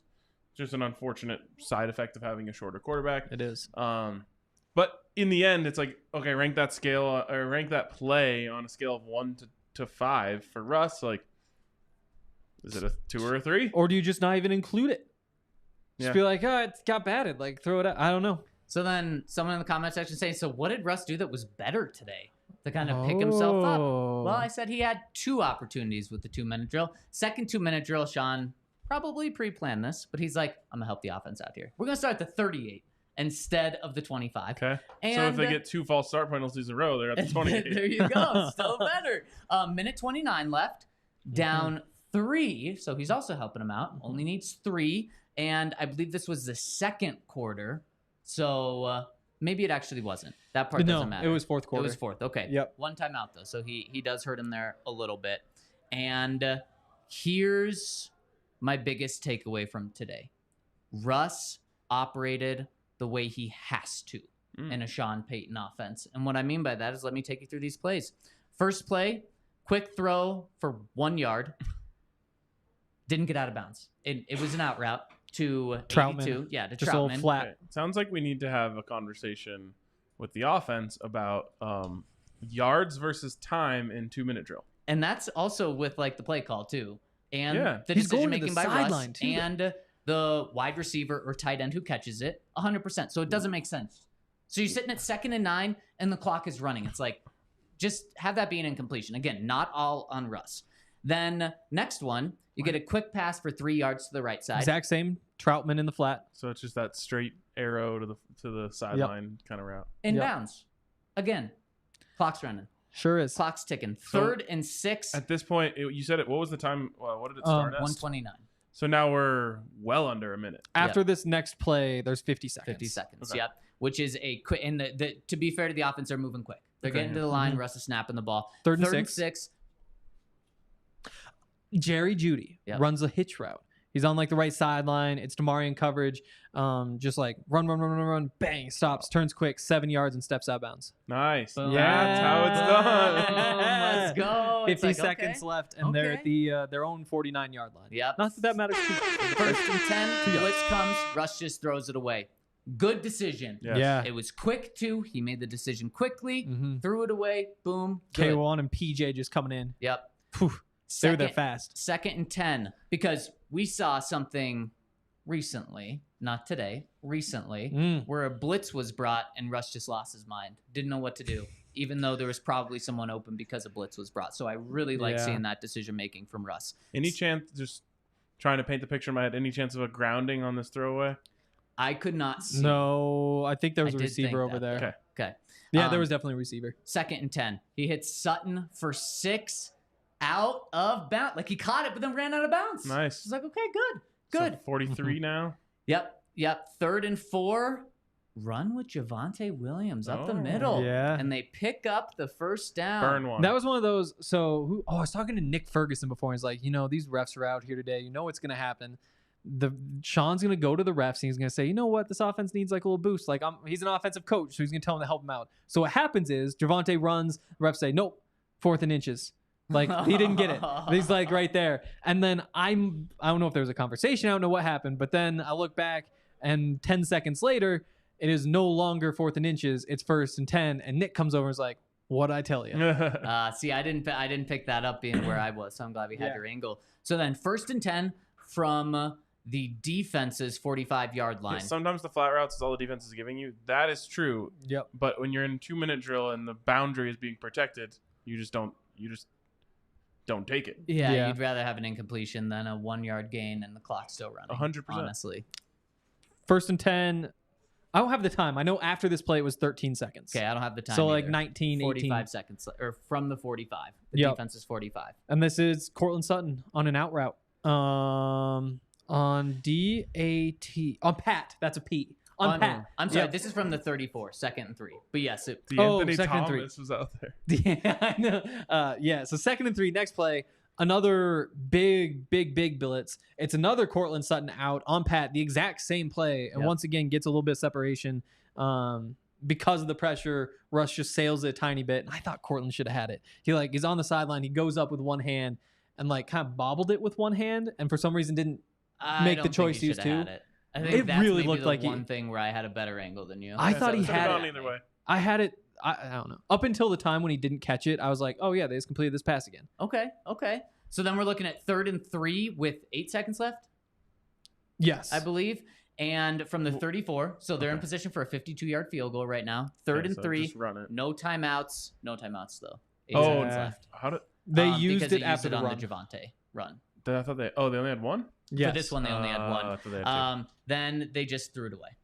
S2: Just an unfortunate side effect of having a shorter quarterback.
S3: It is.
S2: But in the end, it's like, okay, rank that play on a scale of 1 to 5 for Russ. Like, is it a 2 or a 3?
S3: Or do you just not even include it? Just be like, oh, it got batted. Like, throw it out. I don't know.
S1: So then someone in the comment section saying, so what did Russ do that was better today to kind of pick himself up? Well, I said he had 2 opportunities with the 2-minute drill. Second 2-minute drill, Sean probably pre-planned this, but he's like, I'm going to help the offense out here. We're going to start at the 38 instead of the 25.
S2: Okay.
S1: And
S2: so if they get 2 false start penalties in a row, they're at the 28.
S1: There you go. Still better. Minute 29 left. Down 3. So he's also helping him out. Only needs 3. And I believe this was the second quarter. So maybe it actually wasn't. That part doesn't matter.
S3: It was fourth quarter.
S1: It was fourth. Okay.
S3: Yep.
S1: 1 timeout, though. So he does hurt him there a little bit. And here's my biggest takeaway from today. Russ operated the way he has to in a Sean Payton offense. And what I mean by that is, let me take you through these plays. First play, quick throw for 1 yard. Didn't get out of bounds. It was an out route to
S3: Troutman.
S1: 82. Yeah, to
S3: Just
S1: Troutman.
S3: a little flat.
S2: Okay. Sounds like we need to have a conversation with the offense about yards versus time in 2-minute drill.
S1: And that's also with like the play call too. And the
S3: He's
S1: decision
S3: going to
S1: making
S3: the
S1: by Russ
S3: sideline, too,
S1: and the wide receiver or tight end who catches it 100%. So it doesn't make sense. So you're sitting at 2nd and 9 and the clock is running. It's like, just have that be an incompletion. Again, not all on Russ. Then next one, you get a quick pass for 3 yards to the right side.
S3: Exact same. Troutman in the flat.
S2: So it's just that straight arrow to the sideline kind of route.
S1: Inbounds. Again, clock's running.
S3: Sure is.
S1: Clock's ticking.
S2: So
S1: 3rd and 6.
S2: At this point, you said it. What was the time? What did it start at?
S1: 1:29.
S2: So now we're well under a minute.
S3: After this next play, there's 50 seconds.
S1: 50 seconds.
S2: Okay.
S1: Yep. Which is a quick. And to be fair to the offense, they're moving quick. They're getting to the line. Russ is snapping the ball.
S3: Third and six. Jeudy runs a hitch route. He's on like the right sideline. It's Damarian coverage. Just like run, bang, stops, turns quick, 7 yards, and steps out of bounds.
S2: Nice.
S3: Boom.
S2: That's how it's done.
S1: Let's go.
S3: 50 seconds left, and they're at their own 49-yard line.
S1: Yep.
S3: Not that matters too much.
S1: First and 10. Blitz comes. Russ just throws it away. Good decision.
S2: Yes.
S3: Yeah.
S1: It was quick, too. He made the decision quickly. Threw it away. Boom. Good.
S3: K1 and PJ just coming in.
S1: Yep.
S3: They were there fast.
S1: Second and 10. Because we saw something recently, not today, recently, where a blitz was brought and Russ just lost his mind. Didn't know what to do, even though there was probably someone open because a blitz was brought. So I really like seeing that decision-making from Russ.
S2: Any chance, just trying to paint the picture in my head, any chance of a grounding on this throwaway?
S1: I could not see.
S3: No, I think there was a receiver over there.
S1: Okay.
S3: Yeah, there was definitely a receiver.
S1: Second and 10. He hits Sutton for 6 out of bounds. Like he caught it, but then ran out of bounds.
S2: Nice.
S1: It's like, okay, good.
S2: So 43 now?
S1: Yep. Third and 4. Run with Javonte Williams up the middle.
S3: Yeah.
S1: And they pick up the first down.
S2: Burn one.
S3: That was one of those. So, I was talking to Nick Ferguson before. He's like, these refs are out here today. You know what's going to happen. Sean's going to go to the refs and he's going to say, you know what? This offense needs like a little boost. Like he's an offensive coach, so he's going to tell him to help him out. So what happens is Javonte runs. The refs say, nope, 4th and inches. Like he didn't get it. He's like right there. And then I don't know if there was a conversation. I don't know what happened. But then I look back and 10 seconds later, it is no longer 4th and inches. It's 1st and 10. And Nick comes over and is like, what'd I tell you?
S1: See, I didn't pick that up being where I was. So I'm glad we had your angle. So then 1st and 10 from the defense's 45-yard line.
S2: Yeah, sometimes the flat routes is all the defense is giving you. That is true.
S3: Yep.
S2: But when you're in 2-minute drill and the boundary is being protected, you just don't take it.
S1: Yeah, you'd rather have an incompletion than a 1-yard gain and the clock's still running.
S2: 100%.
S1: Honestly.
S3: 1st and 10. I don't have the time. I know after this play it was 13 seconds.
S1: Okay, I don't have the time.
S3: So
S1: either.
S3: like 19,
S1: 45
S3: 18
S1: seconds, or from the 45. The defense is 45.
S3: And this is Cortland Sutton on an out route. On DAT. On Pat. That's a P. On Pat.
S1: I'm sorry. This is from the 34, 2nd and 3. But yes.
S2: Anthony
S3: 2nd and 3.
S2: Thomas was out there.
S3: Yeah, I know. So 2nd and 3. Next play. Another big blitz. It's another Cortland Sutton out on Pat. The exact same play. And once again, gets a little bit of separation. Because of the pressure, Russ just sails it a tiny bit. And I thought Cortland should have had it. He's on the sideline. He goes up with one hand and like kind of bobbled it with one hand. And for some reason didn't make the choice to use two.
S1: I think
S3: it
S1: that's
S3: really
S1: maybe
S3: looked
S1: the
S3: like
S1: one thing where I had a better angle than you.
S3: I thought he had
S2: it either way.
S3: I had it. I don't know. Up until the time when he didn't catch it, I was like, oh yeah, they just completed this pass again.
S1: Okay. So then we're looking at 3rd and 3 with 8 seconds left.
S3: Yes,
S1: I believe. And from the 34, so they're in position for a 52-yard field goal right now. 3rd and 3.
S2: Just run it.
S1: No timeouts. No timeouts though. 8
S2: Oh,
S1: seconds left.
S2: how did
S3: they used
S1: because
S3: it
S1: they
S3: after
S1: used it
S3: the
S1: on
S3: run?
S1: the Javonte run.
S2: I thought they only had one?
S3: Yes.
S1: For this one, they only had one.
S2: I thought they had two.
S1: Then they just threw it away.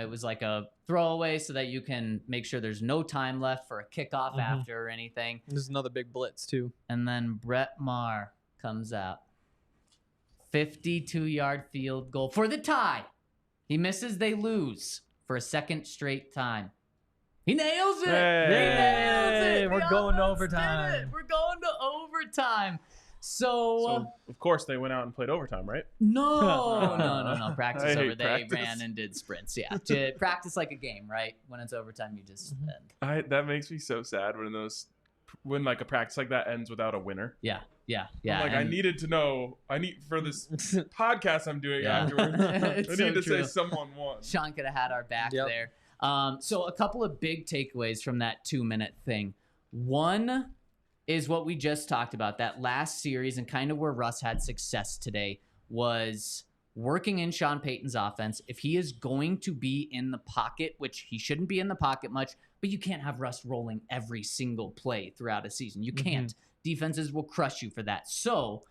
S1: It was like a throwaway so that you can make sure there's no time left for a kickoff after or anything.
S3: This is another big blitz too.
S1: And then Brett Maher comes out. 52-yard field goal for the tie. He misses, they lose for a second straight time. He nails it.
S2: Hey.
S1: He nails it.
S3: We're
S1: The
S3: going to
S1: offense
S3: overtime.
S1: did it. We're going to overtime. So
S2: of course they went out and played overtime, right?
S1: No. Practice
S2: I hate
S1: over. They
S2: practice.
S1: ran and did sprints. Yeah, to practice like a game, right? When it's overtime, you just end.
S2: That makes me so sad when like a practice like that ends without a winner.
S1: Yeah.
S2: I'm like, I needed to know. I need for this podcast I'm doing afterwards. I need to say someone won.
S1: Sean could have had our back there. So a couple of big takeaways from that 2-minute thing. One is what we just talked about. That last series and kind of where Russ had success today was working in Sean Payton's offense. If he is going to be in the pocket, which he shouldn't be in the pocket much, but you can't have Russ rolling every single play throughout a season. You can't. Defenses will crush you for that. So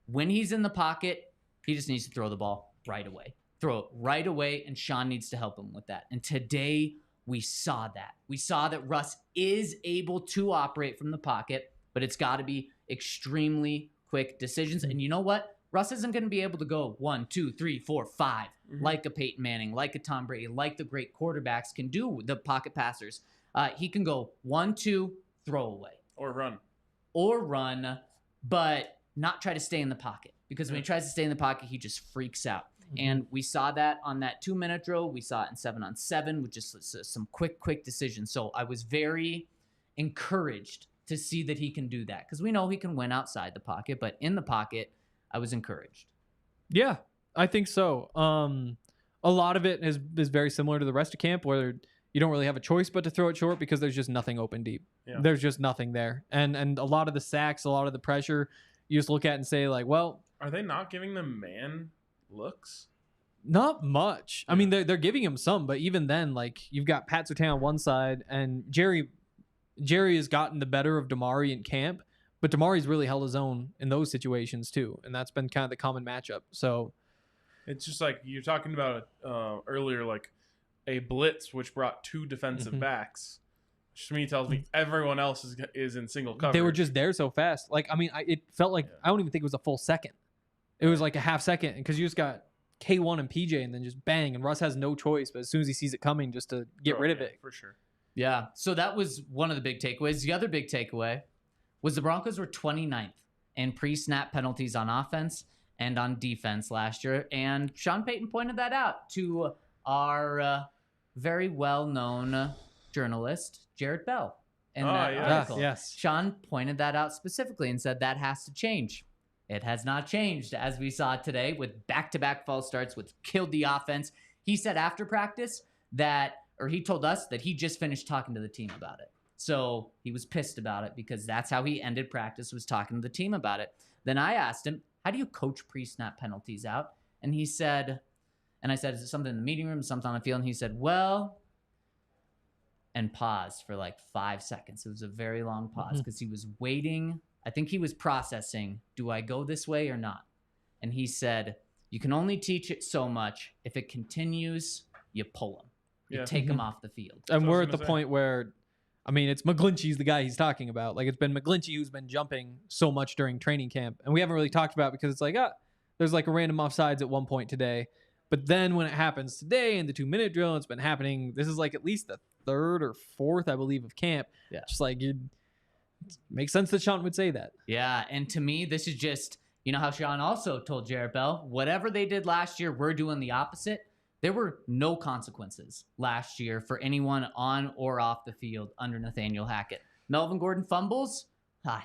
S1: when he's in the pocket, he just needs to throw the ball right away. Throw it right away, and Sean needs to help him with that. And today, we saw that. We saw that Russ is able to operate from the pocket, but it's got to be extremely quick decisions. And you know what? Russ isn't going to be able to go 1, 2, 3, 4, 5 like a Peyton Manning, like a Tom Brady, like the great quarterbacks can do, the pocket passers. He can go 1-2, throw away.
S2: Or run,
S1: but not try to stay in the pocket. Because when he tries to stay in the pocket, he just freaks out. And we saw that on that 2-minute drill. We saw it in 7-on-7 with just some quick decisions. So I was very encouraged to see that he can do that. Because we know he can win outside the pocket. But in the pocket, I was encouraged.
S3: Yeah, I think so. A lot of it is very similar to the rest of camp where you don't really have a choice but to throw it short because there's just nothing open deep. Yeah. There's just nothing there. And a lot of the sacks, a lot of the pressure, you just look at and say, like, well... Are
S2: they not giving them man looks?
S3: Not much. Yeah. I mean, they're giving him some, but even then, like, you've got Pat Surtain on one side, and Jerry has gotten the better of Damari in camp, but Damari's really held his own in those situations too, and that's been kind of the common matchup. So
S2: it's just like you're talking about earlier, like a blitz which brought 2 defensive backs. Which to me tells me everyone else is in single coverage.
S3: They were just there so fast. Like, I mean, it felt like I don't even think it was a full second. It was like a half second because you just got K1 and PJ and then just bang, and Russ has no choice but as soon as he sees it coming just to get rid of it.
S2: For sure.
S1: Yeah, so that was one of the big takeaways. The other big takeaway was the Broncos were 29th in pre-snap penalties on offense and on defense last year, and Sean Payton pointed that out to our very well-known journalist, Jared Bell, in that article.
S3: Yes.
S1: Sean pointed that out specifically and said that has to change. It has not changed, as we saw today with back-to-back false starts, which killed the offense. He said after practice he told us that he just finished talking to the team about it. So he was pissed about it because that's how he ended practice, was talking to the team about it. Then I asked him, how do you coach pre-snap penalties out? And he said, and I said, is it something in the meeting room, something on the field? And he said, well, and paused for like 5 seconds. It was a very long pause because he was waiting. I think he was processing, do I go this way or not? And he said, you can only teach it so much. If it continues, you pull him. You take him off the field.
S3: And we're at the point where, I mean, it's McGlinnchy's the guy he's talking about. Like, it's been McGlinnchy who's been jumping so much during training camp. And we haven't really talked about it because it's like, there's like a random offsides at one point today. But then when it happens today in the 2-minute drill, it's been happening. This is like at least the 3rd or 4th, I believe, of camp.
S1: Yeah.
S3: Just like, it makes sense that Sean would say that.
S1: Yeah. And to me, this is just, you know how Sean also told Jared Bell, whatever they did last year, we're doing the opposite. There were no consequences last year for anyone on or off the field under Nathaniel Hackett. Melvin Gordon fumbles.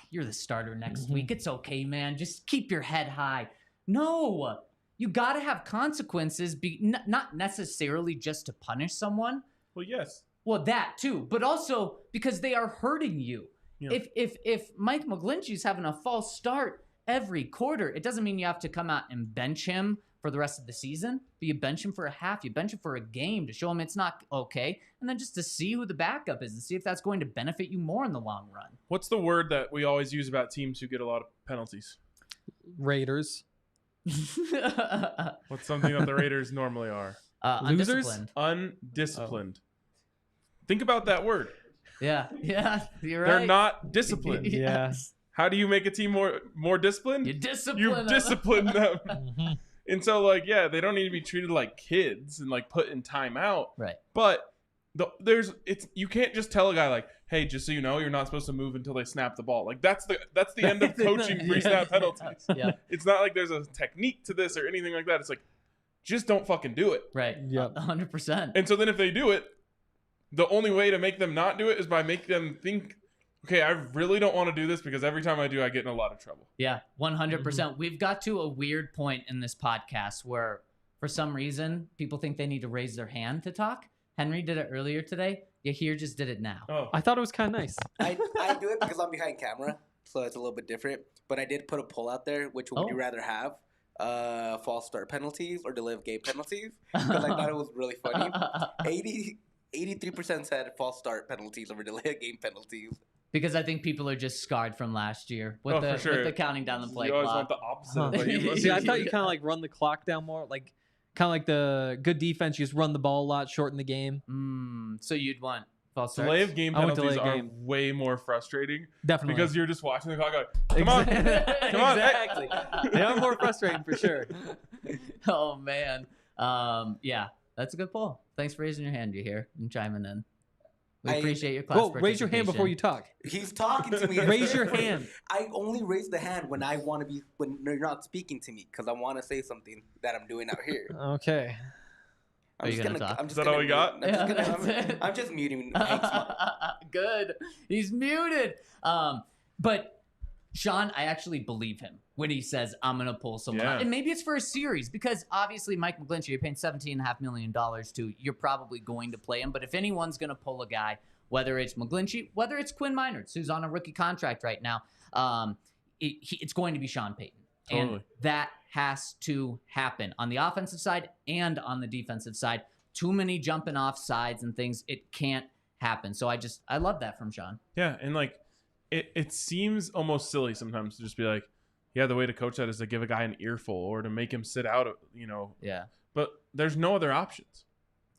S1: You're the starter next week. It's okay, man. Just keep your head high. No, you got to have consequences, not necessarily just to punish someone.
S2: Well, yes.
S1: Well, that too, but also because they are hurting you. Yeah. If Mike McGlinnchy's having a false start every quarter, it doesn't mean you have to come out and bench him for the rest of the season, but you bench him for a half, you bench him for a game to show him it's not okay, and then just to see who the backup is and see if that's going to benefit you more in the long run.
S2: What's the word that we always use about teams who get a lot of penalties?
S3: Raiders.
S2: What's something that the Raiders normally are?
S1: Undisciplined.
S2: Undisciplined. Think about that word.
S1: Yeah, you're right.
S2: They're not disciplined.
S3: Yes.
S2: How do you make a team more disciplined?
S1: You discipline
S2: them. And so, like, yeah, they don't need to be treated like kids and like put in timeout.
S1: Right.
S2: But you can't just tell a guy like, hey, just so you know, you're not supposed to move until they snap the ball. Like that's the end of coaching pre-snap penalties.
S1: Yeah.
S2: It's not like there's a technique to this or anything like that. It's like, just don't fucking do it.
S1: Right.
S3: Yep.
S1: 100%.
S2: And so then if they do it, the only way to make them not do it is by making them think, okay, I really don't want to do this because every time I do, I get in a lot of trouble.
S1: Yeah, 100%. We've got to a weird point in this podcast where, for some reason, people think they need to raise their hand to talk. Henry did it earlier today. Yahir just did it now.
S2: Oh.
S3: I thought it was kind of nice.
S4: I do it because I'm behind camera, so it's a little bit different. But I did put a poll out there. Which would you rather have? False start penalties or delay game penalties? Because I thought it was really funny. 83% said false start penalties over delay game penalties.
S1: Because I think people are just scarred from last year with the counting down the play
S2: clock. You
S1: clock.
S2: always want the opposite.
S3: See, I thought you kind of like run the clock down more, like kind of like the good defense. You just run the ball a lot, shorten the game.
S1: So you'd want false starts?
S2: Delay of game penalties are way more frustrating.
S3: Definitely.
S2: Because you're just watching the clock like, come on.
S3: Exactly. They are more frustrating for sure.
S1: Oh, man. Yeah, that's a good poll. Thanks for raising your hand, you here, and chiming in. We appreciate your class participation.
S3: Raise your hand before you talk.
S4: He's talking to me.
S3: Raise your hand.
S4: I only raise the hand when I want to be when you're not speaking to me because I want to say something that I'm doing out here.
S3: Okay.
S1: Are you gonna talk?
S2: Is that all we got?
S4: I'm just muting Hank's mic.
S1: Good. He's muted. But Sean, I actually believe him when he says I'm gonna pull someone out. And maybe it's for a series because obviously Mike McGlinnchy, you're paying $17.5 million to. You're probably going to play him. But if anyone's gonna pull a guy, whether it's McGlinnchy, whether it's Quinn Meinerz, who's on a rookie contract right now, it's going to be Sean Payton.
S2: Totally.
S1: And that has to happen on the offensive side and on the defensive side. Too many jumping off sides and things. It can't happen. So I love that from Sean.
S2: Yeah, and like it seems almost silly sometimes to just be like, yeah, the way to coach that is to give a guy an earful or to make him sit out,
S1: Yeah.
S2: But there's no other options.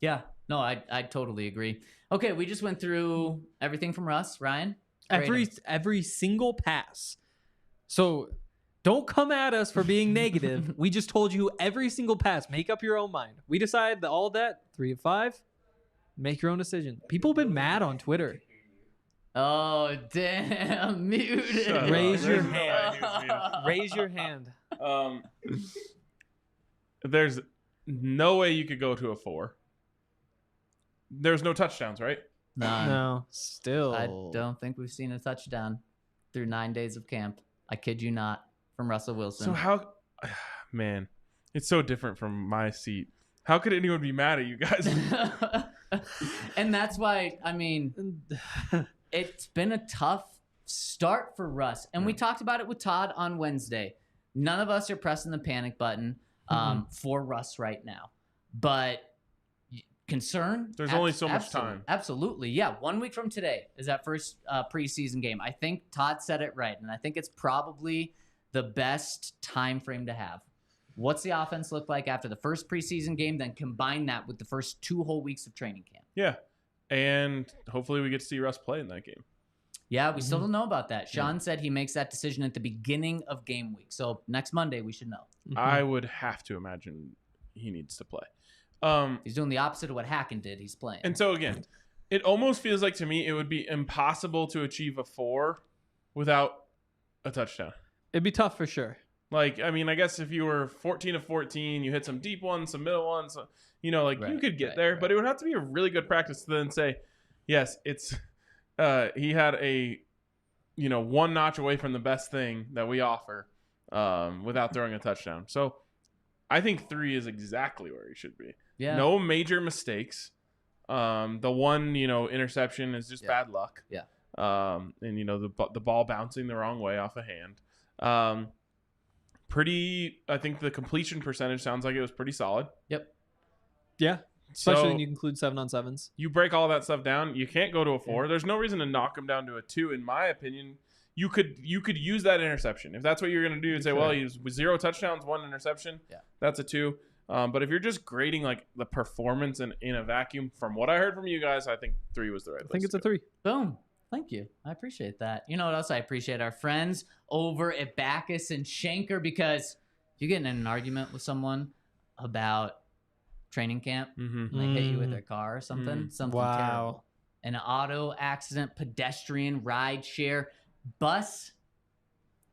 S1: Yeah. No, I totally agree. Okay, we just went through everything from Russ. Ryan?
S3: Every single pass. So don't come at us for being negative. We just told you every single pass. Make up your own mind. We decided that all of that, 3 of 5. Make your own decision. People have been mad on Twitter.
S1: Oh, damn. Muted.
S3: Raise your hand. Raise your hand.
S2: There's no way you could go to a 4. There's no touchdowns, right?
S3: No. Still.
S1: I don't think we've seen a touchdown through 9 days of camp. I kid you not. From Russell Wilson.
S2: So how, man, it's so different from my seat. How could anyone be mad at you guys?
S1: And that's why, I mean, it's been a tough start for Russ. And we talked about it with Todd on Wednesday. None of us are pressing the panic button for Russ right now. But concern?
S2: There's only so much time.
S1: Absolutely. Yeah. 1 week from today is that first preseason game. I think Todd said it right. And I think it's probably the best time frame to have. What's the offense look like after the first preseason game? Then combine that with the first 2 whole weeks of training camp.
S2: Yeah. And hopefully we get to see Russ play in that game.
S1: Yeah, we still don't know about that. Sean said he makes that decision at the beginning of game week. So next Monday we should know.
S2: I would have to imagine he needs to play.
S1: He's doing the opposite of what Hacken did. He's playing.
S2: And so again, it almost feels like to me it would be impossible to achieve a 4 without a touchdown.
S3: It'd be tough for sure.
S2: Like, I mean, I guess if you were 14 of 14, you hit some deep ones, some middle ones, you could get there. But it would have to be a really good practice to then say, yes, it's he had a, 1 notch away from the best thing that we offer without throwing a touchdown. So I think 3 is exactly where he should be.
S1: Yeah.
S2: No major mistakes. The one, interception is just bad luck.
S1: Yeah.
S2: And the ball bouncing the wrong way off a hand. I think the completion percentage sounds like it was pretty solid.
S1: Yep.
S3: Yeah. Especially when you include 7-on-7s.
S2: You break all that stuff down, you can't go to a 4. There's no reason to knock him down to a 2, in my opinion. You could use that interception. If that's what you're going to do, and say, well, he's 0 touchdowns, 1 interception. Yeah. That's a 2. But if you're just grading like the performance in a vacuum, from what I heard from you guys, I think 3 was the right place.
S3: I think it's a 3.
S1: Boom. Thank you. I appreciate that. You know what else I appreciate? Our friends over at Backus and Schenker, because if you get in an argument with someone about training camp and they hit you with their car or something terrible. An auto accident, pedestrian, ride share, bus,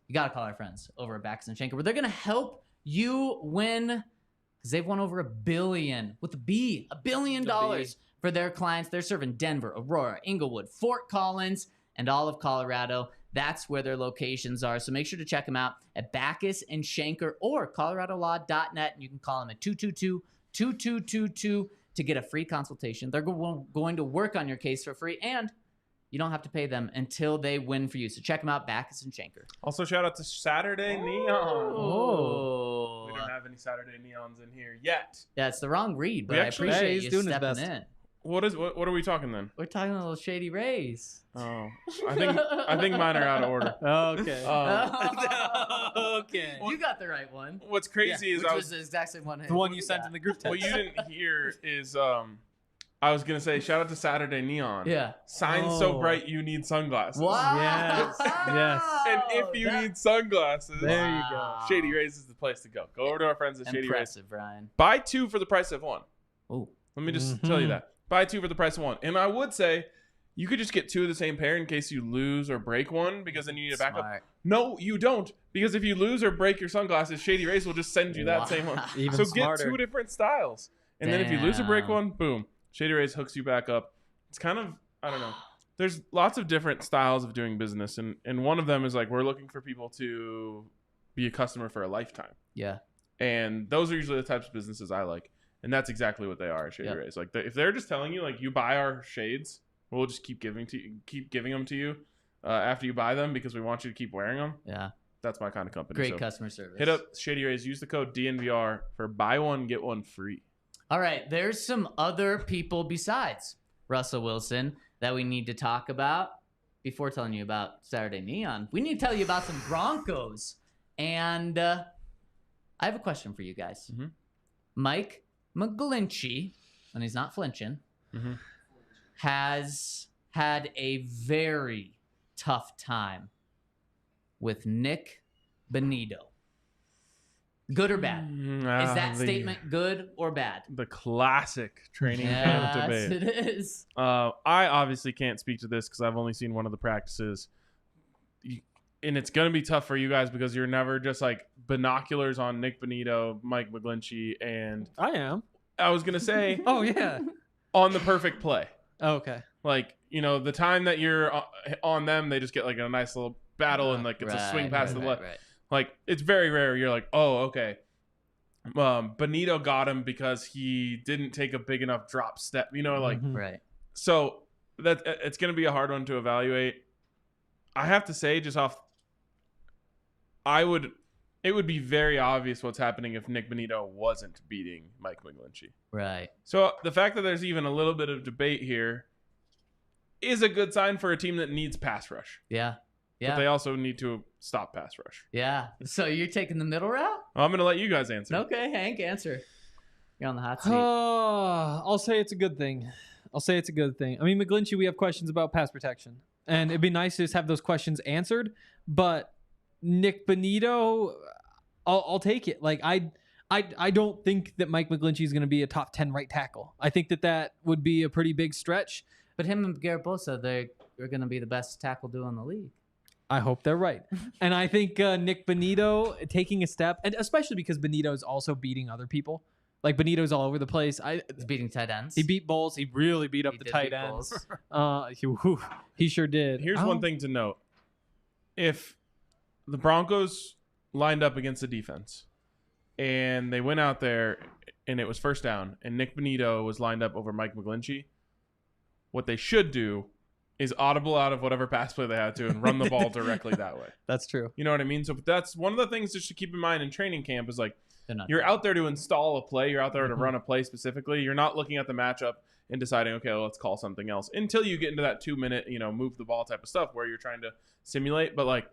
S1: you got to call our friends over at Backus and Schenker, where they're going to help you win, because they've won over $1 billion with a B, $1 billion for their clients. They're serving Denver, Aurora, Inglewood, Fort Collins, and all of Colorado. That's where their locations are. So make sure to check them out at Backus and Schenker or coloradolaw.net. And you can call them at 222-2222 to get a free consultation. They're going to work on your case for free, and you don't have to pay them until they win for you. So check them out, Backus and Schenker.
S2: Also, shout out to Saturday Neon.
S1: Oh.
S2: We don't have any Saturday Neons in here yet.
S1: Yeah, it's the wrong read, but I appreciate you stepping in.
S2: What are we talking then?
S1: We're talking a little Shady Rays.
S2: Oh, I think mine are out of order.
S3: Okay.
S1: Okay. You got the right one.
S2: What's crazy is
S1: was the exact same one.
S3: The one you sent in the group text.
S2: What you didn't hear is I was gonna say shout out to Saturday Neon.
S1: Yeah.
S2: Sign so bright you need sunglasses.
S1: Wow.
S3: Yes. Yes.
S2: And if you need sunglasses,
S3: there you go.
S2: Shady Rays is the place to go. Go over to our friends at Shady Rays.
S1: Impressive, Brian.
S2: Buy 2 for the price of 1.
S1: Oh.
S2: Let me just tell you that. Buy 2 for the price of 1. And I would say, you could just get 2 of the same pair in case you lose or break one, because then you need a backup.
S1: Smart.
S2: No, you don't, because if you lose or break your sunglasses, Shady Rays will just send you that same one.
S3: Even
S2: so
S3: smarter.
S2: get 2 different styles, and then if you lose or break one, boom, Shady Rays hooks you back up. It's kind of, I don't know. There's lots of different styles of doing business, and one of them is like, we're looking for people to be a customer for a lifetime.
S1: Yeah.
S2: And those are usually the types of businesses I like. And that's exactly what they are at Shady Rays. Like, if they're just telling you, like, you buy our shades, we'll just keep giving them to you after you buy them, because we want you to keep wearing them.
S1: Yeah.
S2: That's my kind of company.
S1: Great customer service.
S2: Hit up Shady Rays. Use the code DNVR for buy one, get one free.
S1: All right. There's some other people besides Russell Wilson that we need to talk about before telling you about Saturday Neon. We need to tell you about some Broncos. And I have a question for you guys. Mm-hmm. Mike McGlinnchy, when he's not flinching, has had a very tough time with Nick Bonitto. Good or bad? Is that statement good or bad?
S2: The classic training camp debate.
S1: Yes, it is.
S2: I obviously can't speak to this because I've only seen one of the practices. And it's going to be tough for you guys because you're never just like binoculars on Nick Bonitto, Mike McGlinnchy, and
S3: I am.
S2: I was going to say,
S3: oh, yeah,
S2: on the perfect play.
S3: Oh, okay.
S2: Like, the time that you're on them, they just get like a nice little battle and like it's a swing past the left. Right. Like, it's very rare. You're like, oh, okay. Bonitto got him because he didn't take a big enough drop step,
S1: right.
S2: So that it's going to be a hard one to evaluate. I have to say, just off, it would be very obvious what's happening if Nick Bonitto wasn't beating Mike McGlinnchy.
S1: Right.
S2: So the fact that there's even a little bit of debate here is a good sign for a team that needs pass rush.
S1: Yeah. Yeah.
S2: But they also need to stop pass rush.
S1: Yeah. So you're taking the middle route?
S2: I'm going to let you guys answer.
S1: Okay, Hank, answer. You're on the hot seat.
S3: I'll say it's a good thing. I mean, McGlinnchy, we have questions about pass protection. And it'd be nice to just have those questions answered. But Nick Bonitto, I'll take it. Like, I don't think that Mike McGlinnchy is going to be a top 10 right tackle. I think that would be a pretty big stretch.
S1: But him and Garrett Bosa, they're going to be the best tackle duo in the league.
S3: I hope they're right. And I think Nick Bonitto taking a step, and especially because Bonitto is also beating other people. Like, Bonitto's all over the place.
S1: He's beating tight ends.
S3: He beat Bowles. He really beat up the tight ends. He sure did.
S2: Here's one thing to note. If the Broncos lined up against the defense and they went out there and it was first down and Nick Bonitto was lined up over Mike McGlinnchy, what they should do is audible out of whatever pass play they had to and run the ball directly that way.
S3: That's true.
S2: You know what I mean? So that's one of the things just to keep in mind in training camp is like, you're out there to install a play. You're out there to run a play specifically. You're not looking at the matchup and deciding, okay, well, let's call something else until you get into that 2-minute, move the ball type of stuff where you're trying to simulate. But like,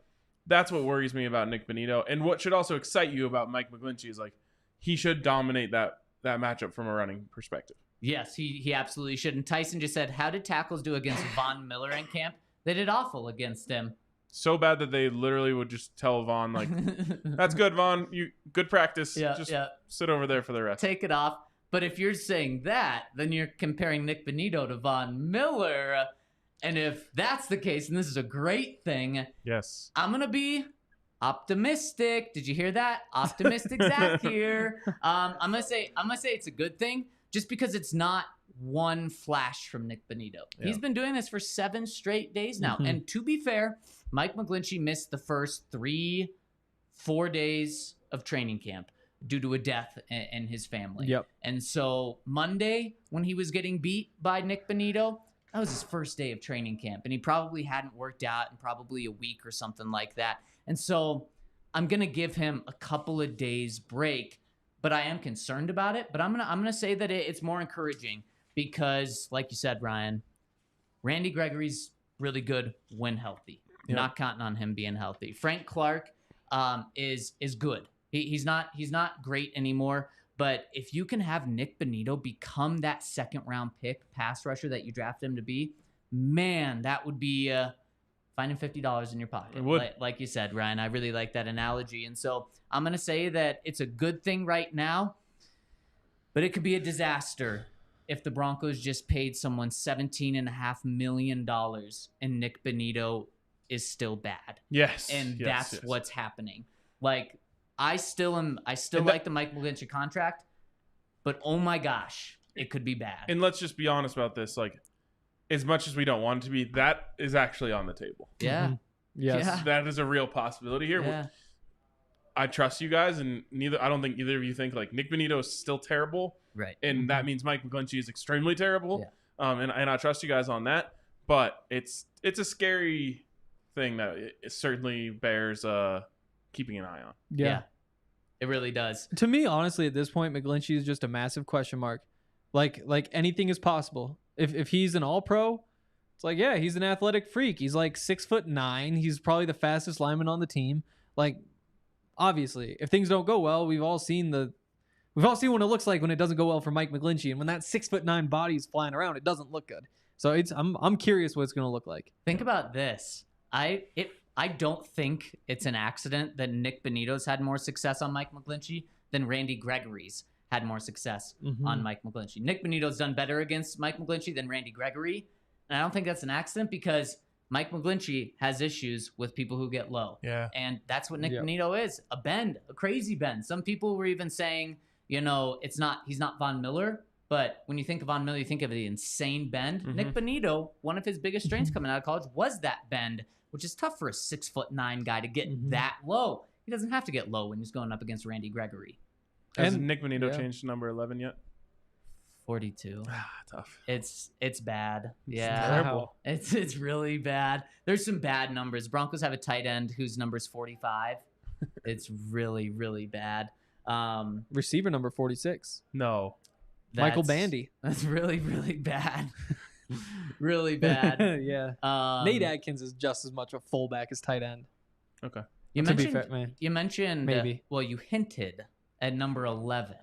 S2: that's what worries me about Nick Bonitto. And what should also excite you about Mike McGlinnchy is like, he should dominate that matchup from a running perspective.
S1: Yes, he absolutely should. And Tyson just said, how did tackles do against Von Miller in camp? They did awful against him.
S2: So bad that they literally would just tell Von, like, that's good, Von. You good practice. Just sit over there for the rest.
S1: Take it off. But if you're saying that, then you're comparing Nick Bonitto to Von Miller. And if that's the case, and this is a great thing,
S2: yes,
S1: I'm going to be optimistic. Did you hear that? Optimistic Zach here. I'm gonna say it's a good thing just because it's not one flash from Nick Bonitto. Yeah. He's been doing this for 7 straight days now. And to be fair, Mike McGlinnchy missed the first 3-4 days of training camp due to a death in his family.
S3: Yep.
S1: And so Monday, when he was getting beat by Nick Bonitto, that was his first day of training camp. And he probably hadn't worked out in probably a week or something like that. And so I'm going to give him a couple of days break, but I am concerned about it. But I'm gonna say that it's more encouraging because, like you said, Ryan, Randy Gregory's really good when healthy. Yep. Not counting on him being healthy. Frank Clark is good. He's not great anymore. But if you can have Nick Bonitto become that 2nd-round pick pass rusher that you drafted him to be, man, that would be finding $50 in your pocket.
S2: It would.
S1: Like you said, Ryan, I really like that analogy. And so I'm going to say that it's a good thing right now, but it could be a disaster if the Broncos just paid someone $17.5 million and Nick Bonitto is still bad.
S2: Yes.
S1: And that's
S2: yes.
S1: what's happening. Like, I still like the Mike McGlinnchy contract, but oh my gosh, it could be bad.
S2: And let's just be honest about this. Like, as much as we don't want it to be, that is actually on the table.
S1: Yeah.
S3: Mm-hmm. Yes.
S1: Yeah.
S2: That is a real possibility here.
S1: Yeah.
S2: I trust you guys, and I don't think either of you think like Nick Bonitto is still terrible.
S1: Right.
S2: And that means Mike McGlinnchy is extremely terrible.
S1: Yeah.
S2: And I trust you guys on that. But it's a scary thing that it certainly bears keeping an eye on.
S1: Yeah. It really does.
S3: To me, honestly, at this point, McGlinnchy is just a massive question mark. Like anything is possible. If he's an all-pro, it's like, yeah, he's an athletic freak. He's like 6'9". He's probably the fastest lineman on the team. Like, obviously, if things don't go well, we've all seen what it looks like when it doesn't go well for Mike McGlinnchy, and when that 6'9" body is flying around, it doesn't look good. So I'm curious what it's going to look like.
S1: Think about this. I don't think it's an accident that Nick Bonitto's had more success on Mike McGlinnchy than Randy Gregory's had more success on Mike McGlinnchy. Nick Bonitto's done better against Mike McGlinnchy than Randy Gregory, and I don't think that's an accident because Mike McGlinnchy has issues with people who get low.
S2: Yeah.
S1: And that's what Nick Bonitto is, a crazy bend. Some people were even saying, he's not Von Miller, but when you think of Von Miller, you think of the insane bend.
S2: Mm-hmm.
S1: Nick Bonitto, one of his biggest strengths coming out of college was that bend, which is tough for a 6'9" guy to get that low. He doesn't have to get low when he's going up against Randy Gregory.
S2: Has Nick Bonitto changed to number 11 yet?
S1: 42.
S2: Tough.
S1: It's bad.
S2: It's
S1: Yeah.
S2: terrible.
S1: It's really bad. There's some bad numbers. Broncos have a tight end whose number's 45. It's really, really bad.
S3: Receiver number 46.
S2: No.
S3: Michael Bandy.
S1: That's really, really bad. Really bad.
S3: Yeah. Nate Adkins is just as much a fullback as tight end.
S2: Okay.
S1: You
S3: To
S1: mentioned
S3: maybe.
S1: You hinted at number 11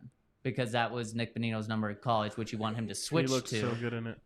S1: because that was Nick Bonitto's number at college, which you want him to switch to.
S2: He looks so good in it.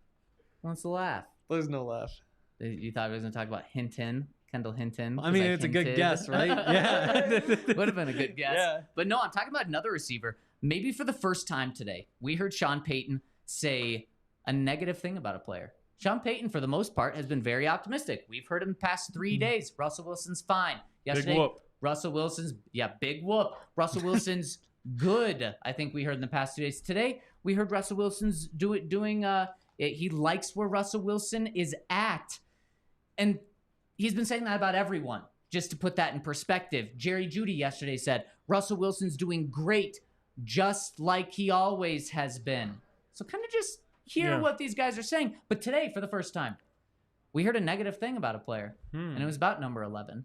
S1: What's the laugh?
S3: There's no laugh.
S1: You thought I was going to talk about Kendall Hinton?
S3: I mean, it's a good guess, right? Yeah.
S1: Would have been a good guess.
S3: Yeah.
S1: But no, I'm talking about another receiver. Maybe for the first time today, we heard Sean Payton say a negative thing about a player. Sean Payton, for the most part, has been very optimistic. We've heard him the past 3 days. Russell Wilson's fine. Yesterday,
S2: big whoop.
S1: Russell Wilson's, big whoop. Russell Wilson's good, I think we heard in the past 2 days. Today, we heard Russell Wilson's he likes where Russell Wilson is at. And he's been saying that about everyone. Just to put that in perspective, Jerry Jeudy yesterday said, Russell Wilson's doing great, just like he always has been. So kind of just hear what these guys are saying. But today, for the first time, we heard a negative thing about a player, and it was about number 11.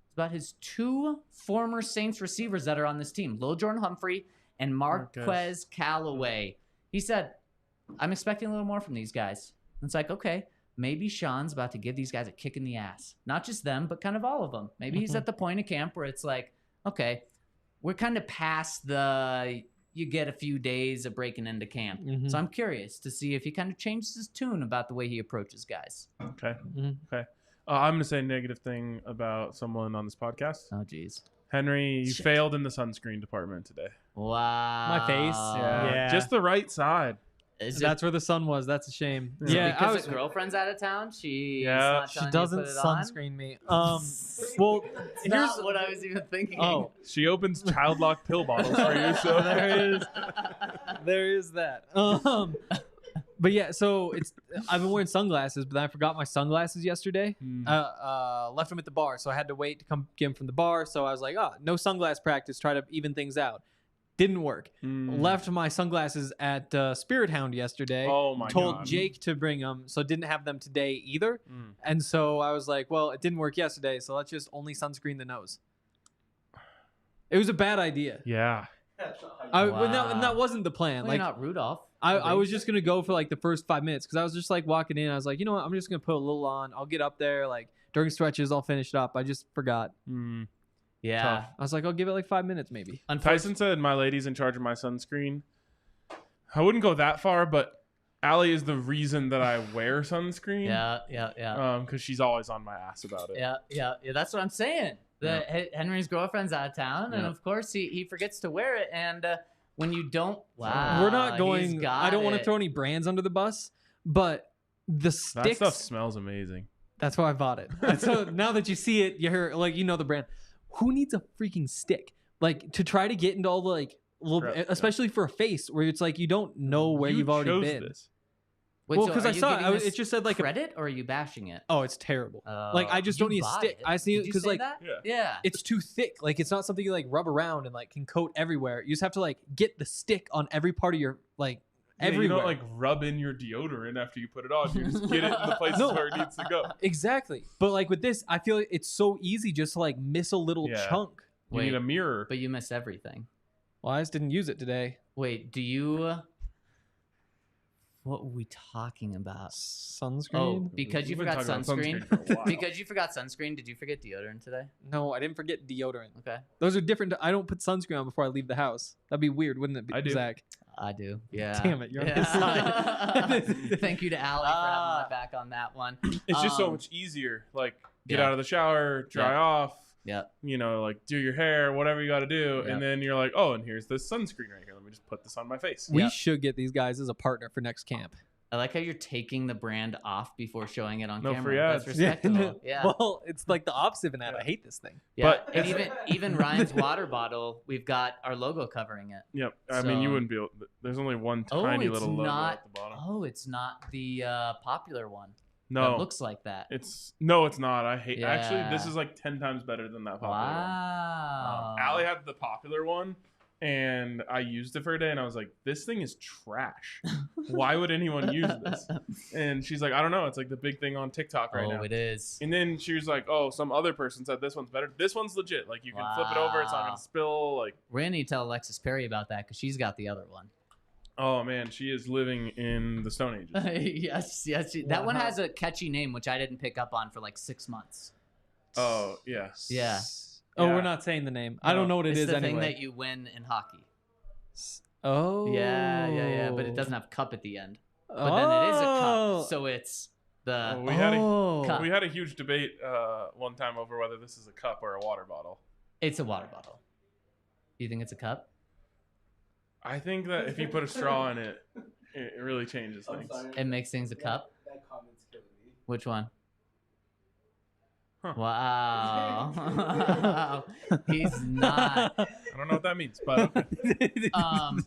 S1: It's about his two former Saints receivers that are on this team, Lil Jordan Humphrey and Marquez Callaway. He said, I'm expecting a little more from these guys. And it's like, okay, maybe Sean's about to give these guys a kick in the ass. Not just them, but kind of all of them. Maybe he's at the point of camp where it's like, okay, we're kind of past you get a few days of breaking into camp. So I'm curious to see if he kind of changes his tune about the way he approaches guys.
S2: Okay. Okay. I'm going to say a negative thing about someone on this podcast.
S1: Oh, geez.
S2: Henry, you failed in the sunscreen department today.
S1: Wow.
S3: My face?
S2: Yeah. Just the right side.
S3: That's where the sun was. That's a shame.
S1: Yeah, because the girlfriend's out of town. She
S3: doesn't sunscreen me. Well,
S1: it's not what I was even thinking.
S2: Oh, she opens child lock pill bottles for you. So
S3: there is that. But yeah, so I've been wearing sunglasses, but I forgot my sunglasses yesterday. Left them at the bar, so I had to wait to come get them from the bar. So I was like, no sunglass practice. Try to even things out. Didn't work. Left my sunglasses at Spirit Hound yesterday.
S2: Oh my
S3: Told
S2: God.
S3: Jake to bring them, so didn't have them today either. And so I was like, well, it didn't work yesterday, so let's just only sunscreen the nose. It was a bad idea.
S2: Yeah.
S3: And that wasn't the plan.
S1: Well,
S3: like,
S1: you're not Rudolph.
S3: I was just gonna go for like the first 5 minutes because I was just like walking in. I was like, you know what? I'm just gonna put a little on. I'll get up there. Like during stretches, I'll finish it up. I just forgot.
S1: Yeah.
S2: Tough.
S3: I was like, I'll give it like 5 minutes maybe.
S2: Tyson said my lady's in charge of my sunscreen. I wouldn't go that far, but Allie is the reason that I wear sunscreen.
S1: Yeah.
S2: Because she's always on my ass about it.
S1: Yeah. That's what I'm saying. Henry's girlfriend's out of town, and of course he forgets to wear it. And when you don't. Wow,
S3: we're not going. I don't want to
S1: it.
S3: throw any brands under the bus, but the sticks.
S2: That stuff smells amazing.
S3: That's why I bought it. So now that you see it, you hear like the brand. Who needs a freaking stick? Like to try to get into all the like little, especially for a face where it's like you don't know where you've already been.
S2: This.
S1: Wait,
S3: well,
S1: so
S3: because I saw it, it just said like
S1: credit, or are you bashing it?
S3: Oh, it's terrible. Like I just don't need a stick. I see it because like it's too thick. Like it's not something you like rub around and like can coat everywhere. You just have to like get the stick on every part of your like everywhere.
S2: You don't like rub in your deodorant after you put it on. You just get it in the places where it needs to go.
S3: Exactly. But like with this, I feel like it's so easy just to like miss a little chunk.
S2: You need a mirror.
S1: But you miss everything.
S3: Well, I just didn't use it today.
S1: Wait, do you? What were we talking about?
S3: Sunscreen?
S1: Oh, because you forgot sunscreen. Because you forgot sunscreen. Did you forget deodorant today?
S3: No, I didn't forget deodorant.
S1: Okay.
S3: Those are different. I don't put sunscreen on before I leave the house. That'd be weird, wouldn't it,
S2: I do.
S3: Zach?
S1: I do. Yeah.
S3: Damn it, you're on his side.
S1: Thank you to Allie for having my back on that one.
S2: It's just so much easier. Like, get out of the shower, dry off.
S1: Yeah.
S2: You know, like do your hair, whatever you got to do, and then you're like, oh, and here's this sunscreen right here. Let me just put this on my face.
S3: We should get these guys as a partner for next camp.
S1: I like how you're taking the brand off before showing it on camera.
S2: Free ads.
S1: That's respectable. Yeah.
S3: Well, it's like the opposite of that. I hate this thing.
S1: Yeah. But and even Ryan's water bottle, we've got our logo covering it.
S2: Yep. I mean, you wouldn't be able. There's only one tiny little logo at the bottom.
S1: Oh, it's not the popular one.
S2: No,
S1: it looks like that.
S2: It's not. I hate. Actually, this is like 10 times better than that popular one.
S1: Wow.
S2: Allie had the popular one, and I used it for a day, and I was like, "This thing is trash. Why would anyone use this?" And she's like, "I don't know. It's like the big thing on TikTok right now."
S1: Oh, it is.
S2: And then she was like, "Oh, some other person said this one's better. This one's legit. Like you can flip it over. It's not gonna spill. Like
S1: we're gonna need to tell Alexis Perry about that because she's got the other one."
S2: Oh man, she is living in the Stone Ages.
S1: yes. That one has a catchy name, which I didn't pick up on for like 6 months.
S2: Oh yes.
S1: Yeah.
S3: Oh, we're not saying the name. No. I don't know what it is anyway.
S1: It's the thing that you win in hockey.
S3: Oh.
S1: Yeah. But it doesn't have cup at the end. But then it is a cup, so it's the.
S2: We had a huge debate one time over whether this is a cup or a water bottle.
S1: It's a water bottle. Do you think it's a cup?
S2: I think that if you put a straw in it, it really changes things.
S1: It makes things a cup?
S4: That comment's killing me.
S1: Which one?
S2: Huh.
S1: Wow. He's not.
S2: I don't know what that means, but okay.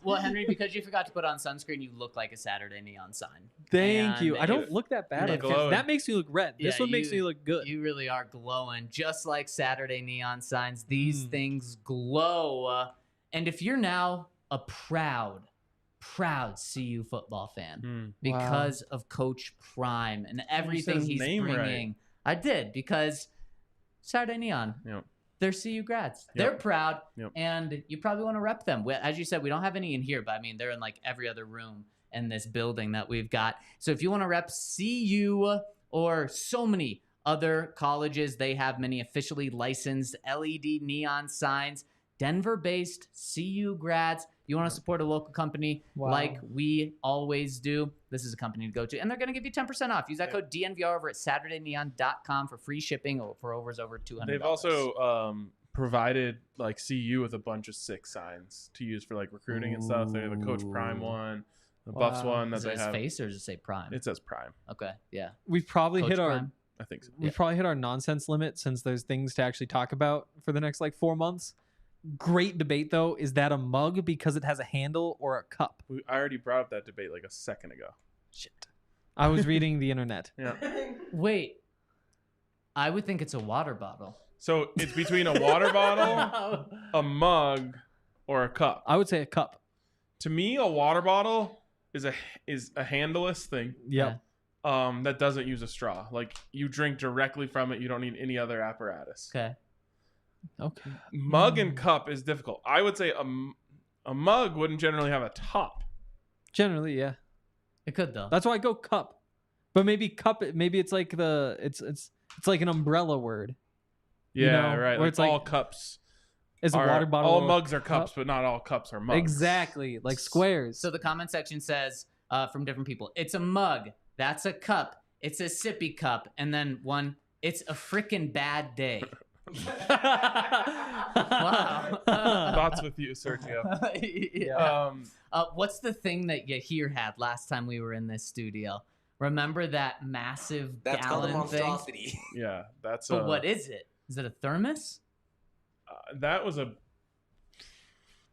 S1: Well, Henry, because you forgot to put on sunscreen, you look like a Saturday neon sign.
S3: Thank you. I don't look that bad. That makes me look red. This one makes me look good.
S1: You really are glowing, just like Saturday neon signs. These things glow. And if you're now a proud CU football fan because of Coach Prime and everything he's bringing. Right. I did, because Saturday Neon, they're CU grads. They're proud, and you probably want to rep them. As you said, we don't have any in here, but I mean, they're in like every other room in this building that we've got. So if you want to rep CU or so many other colleges, they have many officially licensed LED neon signs. Denver-based CU grads. You want to support a local company like we always do, this is a company to go to. And they're going to give you 10% off. Use that code DNVR over at SaturdayNeon.com for free shipping for overs over $200.
S2: They've also provided like CU with a bunch of sick signs to use for like recruiting and stuff. They have a Coach Prime one, the Buffs one.
S1: Does it say face or does it say Prime?
S2: It says Prime.
S1: Okay, yeah.
S3: We've probably hit our...
S1: Prime?
S2: I think so.
S3: We've probably hit our nonsense limit since there's things to actually talk about for the next like 4 months. Great debate, though. Is that a mug because it has a handle or a cup?
S2: I already brought up that debate like a second ago.
S3: Shit. I was reading the internet.
S2: Yeah.
S1: Wait. I would think it's a water bottle.
S2: So it's between a water bottle, a mug, or a cup.
S3: I would say a cup.
S2: To me, a water bottle is a handleless thing.
S3: Yeah.
S2: That doesn't use a straw. Like you drink directly from it. You don't need any other apparatus.
S1: Okay.
S2: Mug and cup is difficult. I would say a mug wouldn't generally have a top.
S3: Generally, yeah.
S1: It could though.
S3: That's why I go cup. But maybe cup. Maybe it's like it's like an umbrella word.
S2: Yeah, right.
S3: Where
S2: it's like all cups.
S3: Is a water bottle.
S2: All mugs are cups, but not all cups are mugs.
S3: Exactly, like squares.
S1: So the comment section says from different people, it's a mug. That's a cup. It's a sippy cup. And then one, it's a frickin' bad day. Wow.
S2: Thoughts with you, Sergio.
S1: Yeah. What's the thing that Yahir had last time we were in this studio? Remember that massive
S4: That's called a
S1: gallon thing?
S4: monstrosity.
S2: Yeah, that's.
S1: But what is it? Is it a thermos?
S2: That was a.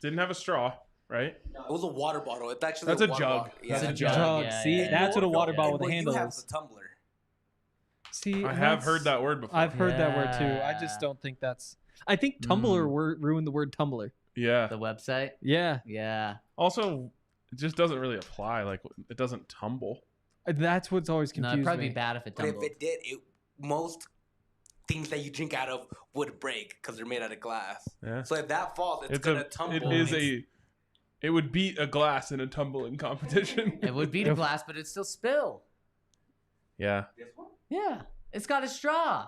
S2: Didn't have a straw, right?
S4: It was a water bottle. It's actually
S2: That's a
S4: water
S2: jug.
S4: bottle. Yeah,
S1: That's
S3: That's
S1: a
S3: a
S1: jug.
S3: jug.
S1: Yeah,
S3: See,
S1: yeah.
S3: that's what a water bottle
S4: And
S3: with a
S4: what
S3: handle
S4: you have
S3: is.
S4: is a tumbler.
S3: See,
S2: I
S3: and
S2: have
S3: that's-
S2: heard that word before.
S3: I've heard that word too. I
S1: Yeah.
S3: just don't think that's. I think Tumblr ruined the word Tumblr.
S2: Yeah.
S1: The website?
S3: Yeah,
S1: Yeah.
S2: Also, it just doesn't really apply. Like, it doesn't tumble.
S3: that's what's always
S1: No,
S3: confused
S1: it'd probably
S3: me.
S1: be bad if it
S4: But if
S1: tumbled.
S4: it did, most things that you drink out of would break because they're made out of glass.
S2: Yeah.
S4: So if that falls, it's gonna tumble.
S2: It would beat a glass in a tumbling competition.
S1: It would beat a glass, but it'd still spill.
S2: Yeah.
S4: This one?
S1: Yeah. It's got a straw.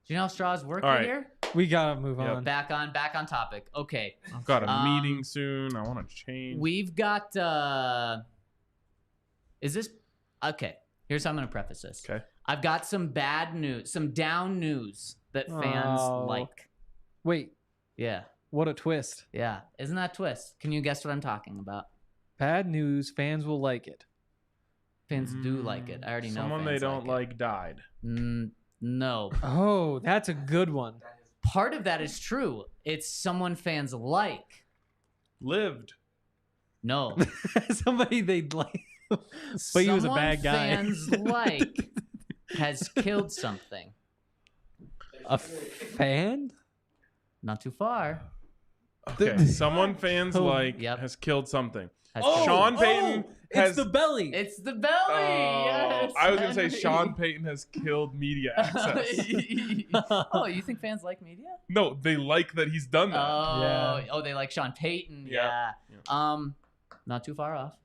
S1: Do you know how straws work
S2: All right.
S1: here?
S3: We gotta move
S2: Yep.
S3: on.
S1: Back on topic. Okay.
S2: I've got a
S1: Um,
S2: meeting soon. I want to change.
S1: We've got is this okay? Here's how I'm gonna preface this.
S2: Okay.
S1: I've got some bad news, some down news that fans
S3: Oh.
S1: like.
S3: Wait,
S1: Yeah.
S3: what a twist!
S1: Yeah. Isn't that a twist? Can you guess what I'm talking about?
S3: Bad news. Fans will like it.
S1: Fans do like it. I already know.
S2: Someone they
S1: fans
S2: don't
S1: it.
S2: like died.
S1: No.
S3: Oh, that's a good one.
S1: Part of that is true. It's someone fans like.
S2: Lived.
S1: No.
S3: Somebody they'd like, but he was a
S1: Someone
S3: bad guy.
S1: Fans like has killed something.
S3: A fan?
S1: Not too far.
S2: Okay. Someone fans
S3: Oh,
S2: like
S1: yep.
S2: has killed something.
S1: Has
S2: Sean Payton has.
S3: It's the belly.
S1: It's the belly. Yes.
S2: I was gonna say
S1: Henry.
S2: Sean Payton has killed media access.
S1: Oh, you think fans like media?
S2: No, they like that he's done that.
S1: Oh,
S3: Yeah.
S1: oh, they like Sean Payton.
S2: Yeah.
S1: Yeah. Not too far off.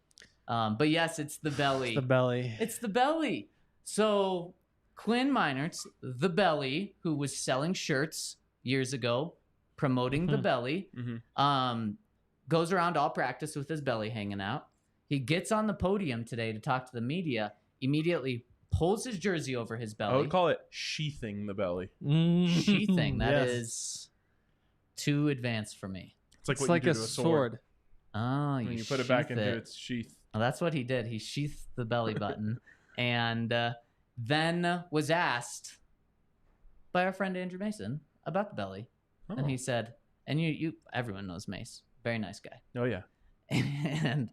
S1: But yes, it's the belly.
S3: It's the belly.
S1: It's the belly. So Quinn Meinertz, the belly, who was selling shirts years ago, promoting the belly, goes around all practice with his belly hanging out. He gets on the podium today to talk to the media, immediately pulls his jersey over his
S2: I
S1: belly.
S2: would call it sheathing the belly.
S1: Sheathing. That
S3: Yes.
S1: is too advanced for me.
S2: It's like
S3: It's
S2: what
S3: like
S2: you
S3: a
S2: do to a
S3: sword.
S1: Oh,
S2: When you put it back
S1: sheath
S2: into
S1: it.
S2: its sheath.
S1: Well, that's what he did. He sheathed the belly button and then was asked by our friend Andrew Mason about the belly.
S2: Oh.
S1: And he said, and you everyone knows Mace. Very nice guy.
S2: Oh yeah.
S1: And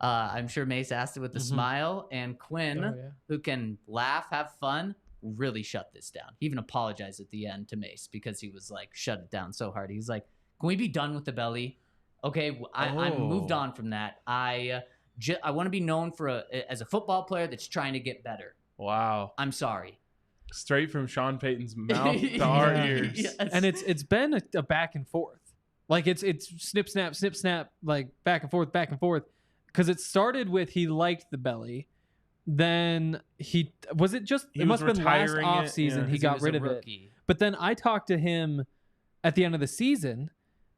S1: I'm sure Mace asked it with a smile. And Quinn,
S3: Oh, yeah.
S1: who can laugh, have fun, really shut this down. He even apologized at the end to Mace because he was like, shut it down so hard. He's like, can we be done with the belly? Okay, I moved on from that. I want to be known as a football player that's trying to get better.
S2: Wow.
S1: I'm sorry.
S2: Straight from Sean Payton's mouth to our ears.
S1: Yes.
S3: And it's been a back and forth. Like it's snip snap, like back and forth. Because it started with he liked the belly. Then it must have been last
S2: retiring
S3: off
S2: it,
S3: season
S2: yeah.
S3: he
S1: 'Cause
S3: got
S1: was
S3: rid
S1: a
S3: of it.
S1: rookie.
S3: But then I talked to him at the end of the season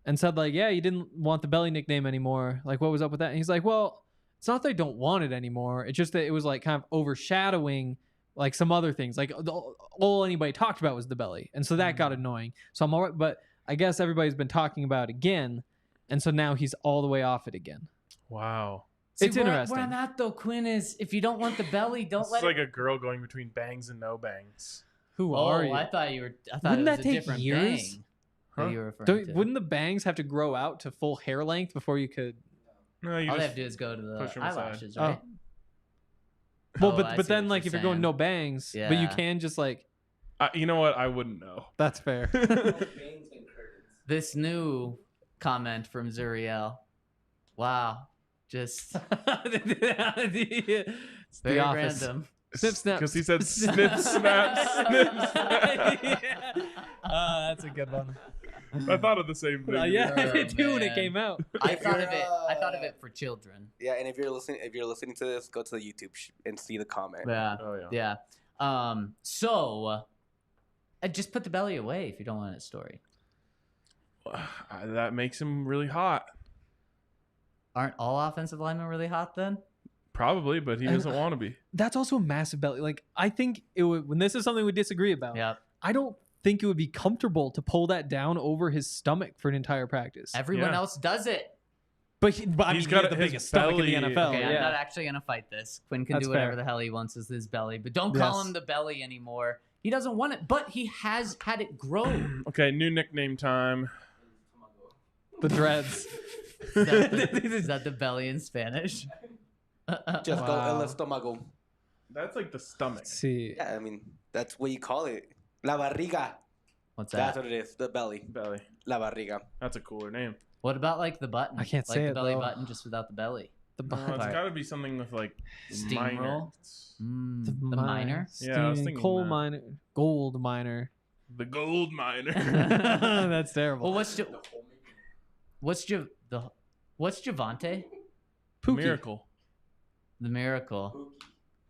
S3: and said, like, yeah, you didn't want the belly nickname anymore. Like, what was up with that? And he's like, well, it's not that I don't want it anymore. It's just that it was like kind of overshadowing like some other things. Like all anybody talked about was the belly. And so that got annoying. So I'm all right. But I guess everybody's been talking about it again. And so now he's all the way off it again.
S2: Wow.
S3: It's
S1: where
S3: interesting.
S1: I'm at though, Quinn, is if you don't want the belly, don't
S2: It's
S1: let
S2: like
S1: it.
S2: a girl going between bangs and no bangs.
S3: Who
S1: Oh,
S3: are you?
S1: I thought
S3: Wouldn't
S1: it was
S3: that
S1: a
S3: take
S1: different
S3: years?
S1: bang that
S2: Huh?
S1: you were referring to.
S3: Wouldn't the bangs have to grow out to full hair length before you could?
S2: No, you
S1: All they
S2: just
S1: have to do is go to the
S2: push 'em aside.
S1: eyelashes, right?
S3: Well,
S1: Oh, I
S3: but
S1: see
S3: then
S1: what
S3: like
S1: you're
S3: if you're going
S1: saying.
S3: no bangs, but you
S1: Yeah.
S3: can just like
S2: you know what? I wouldn't know.
S3: that's fair.
S1: This new comment from Zuriel. Wow. Just
S3: It's
S1: very
S3: the office.
S1: random.
S3: Snip, snap.
S2: Because he said snip, snap, snip, snap.
S3: That's a good one.
S2: I thought of the same thing.
S3: Yeah, I
S1: Oh,
S3: did too when it
S1: man.
S3: came out.
S1: I
S4: If
S1: thought
S4: you're,
S1: of it. I thought of it for children.
S4: Yeah, and if you're listening to this, go to the YouTube and see the comment.
S1: Yeah.
S2: Oh yeah.
S1: Yeah. So just put the belly away if you don't want a story.
S2: That makes him really hot.
S1: Aren't all offensive linemen really hot then?
S2: Probably, but he doesn't want to be.
S3: That's also a massive belly. Like I think it would, when this is something we disagree about.
S1: Yep.
S3: I don't think it would be comfortable to pull that down over his stomach for an entire practice.
S1: Everyone else does it.
S3: But I mean,
S2: He's
S3: he
S2: got
S3: has the biggest stomach in the NFL.
S1: Okay, I'm not actually going to fight this. Quinn can do whatever the hell he wants with his belly, but don't call him the belly anymore. He doesn't want it, but he has had it grow.
S2: Okay, new nickname time.
S3: The dreads.
S1: Is that the belly in Spanish?
S4: Just go el estómago.
S2: That's like the stomach.
S3: Let's see.
S4: Yeah, I mean, that's what you call it. La barriga.
S1: What's that?
S4: That's what it is. The belly.
S2: Belly.
S4: La barriga.
S2: That's a cooler name.
S1: What about like the button?
S3: I can't
S1: like
S3: say
S1: the
S3: it,
S1: belly
S3: though.
S1: button just without the belly.
S3: The
S2: No, it's got to be something with like
S1: Steamroll?
S2: minor.
S1: The miner?
S2: Yeah, I was thinking
S3: coal
S2: that.
S3: miner. Gold miner.
S2: The gold miner.
S3: That's terrible.
S1: Well, what's Javonte?
S3: Pookie.
S2: Miracle.
S1: The Miracle.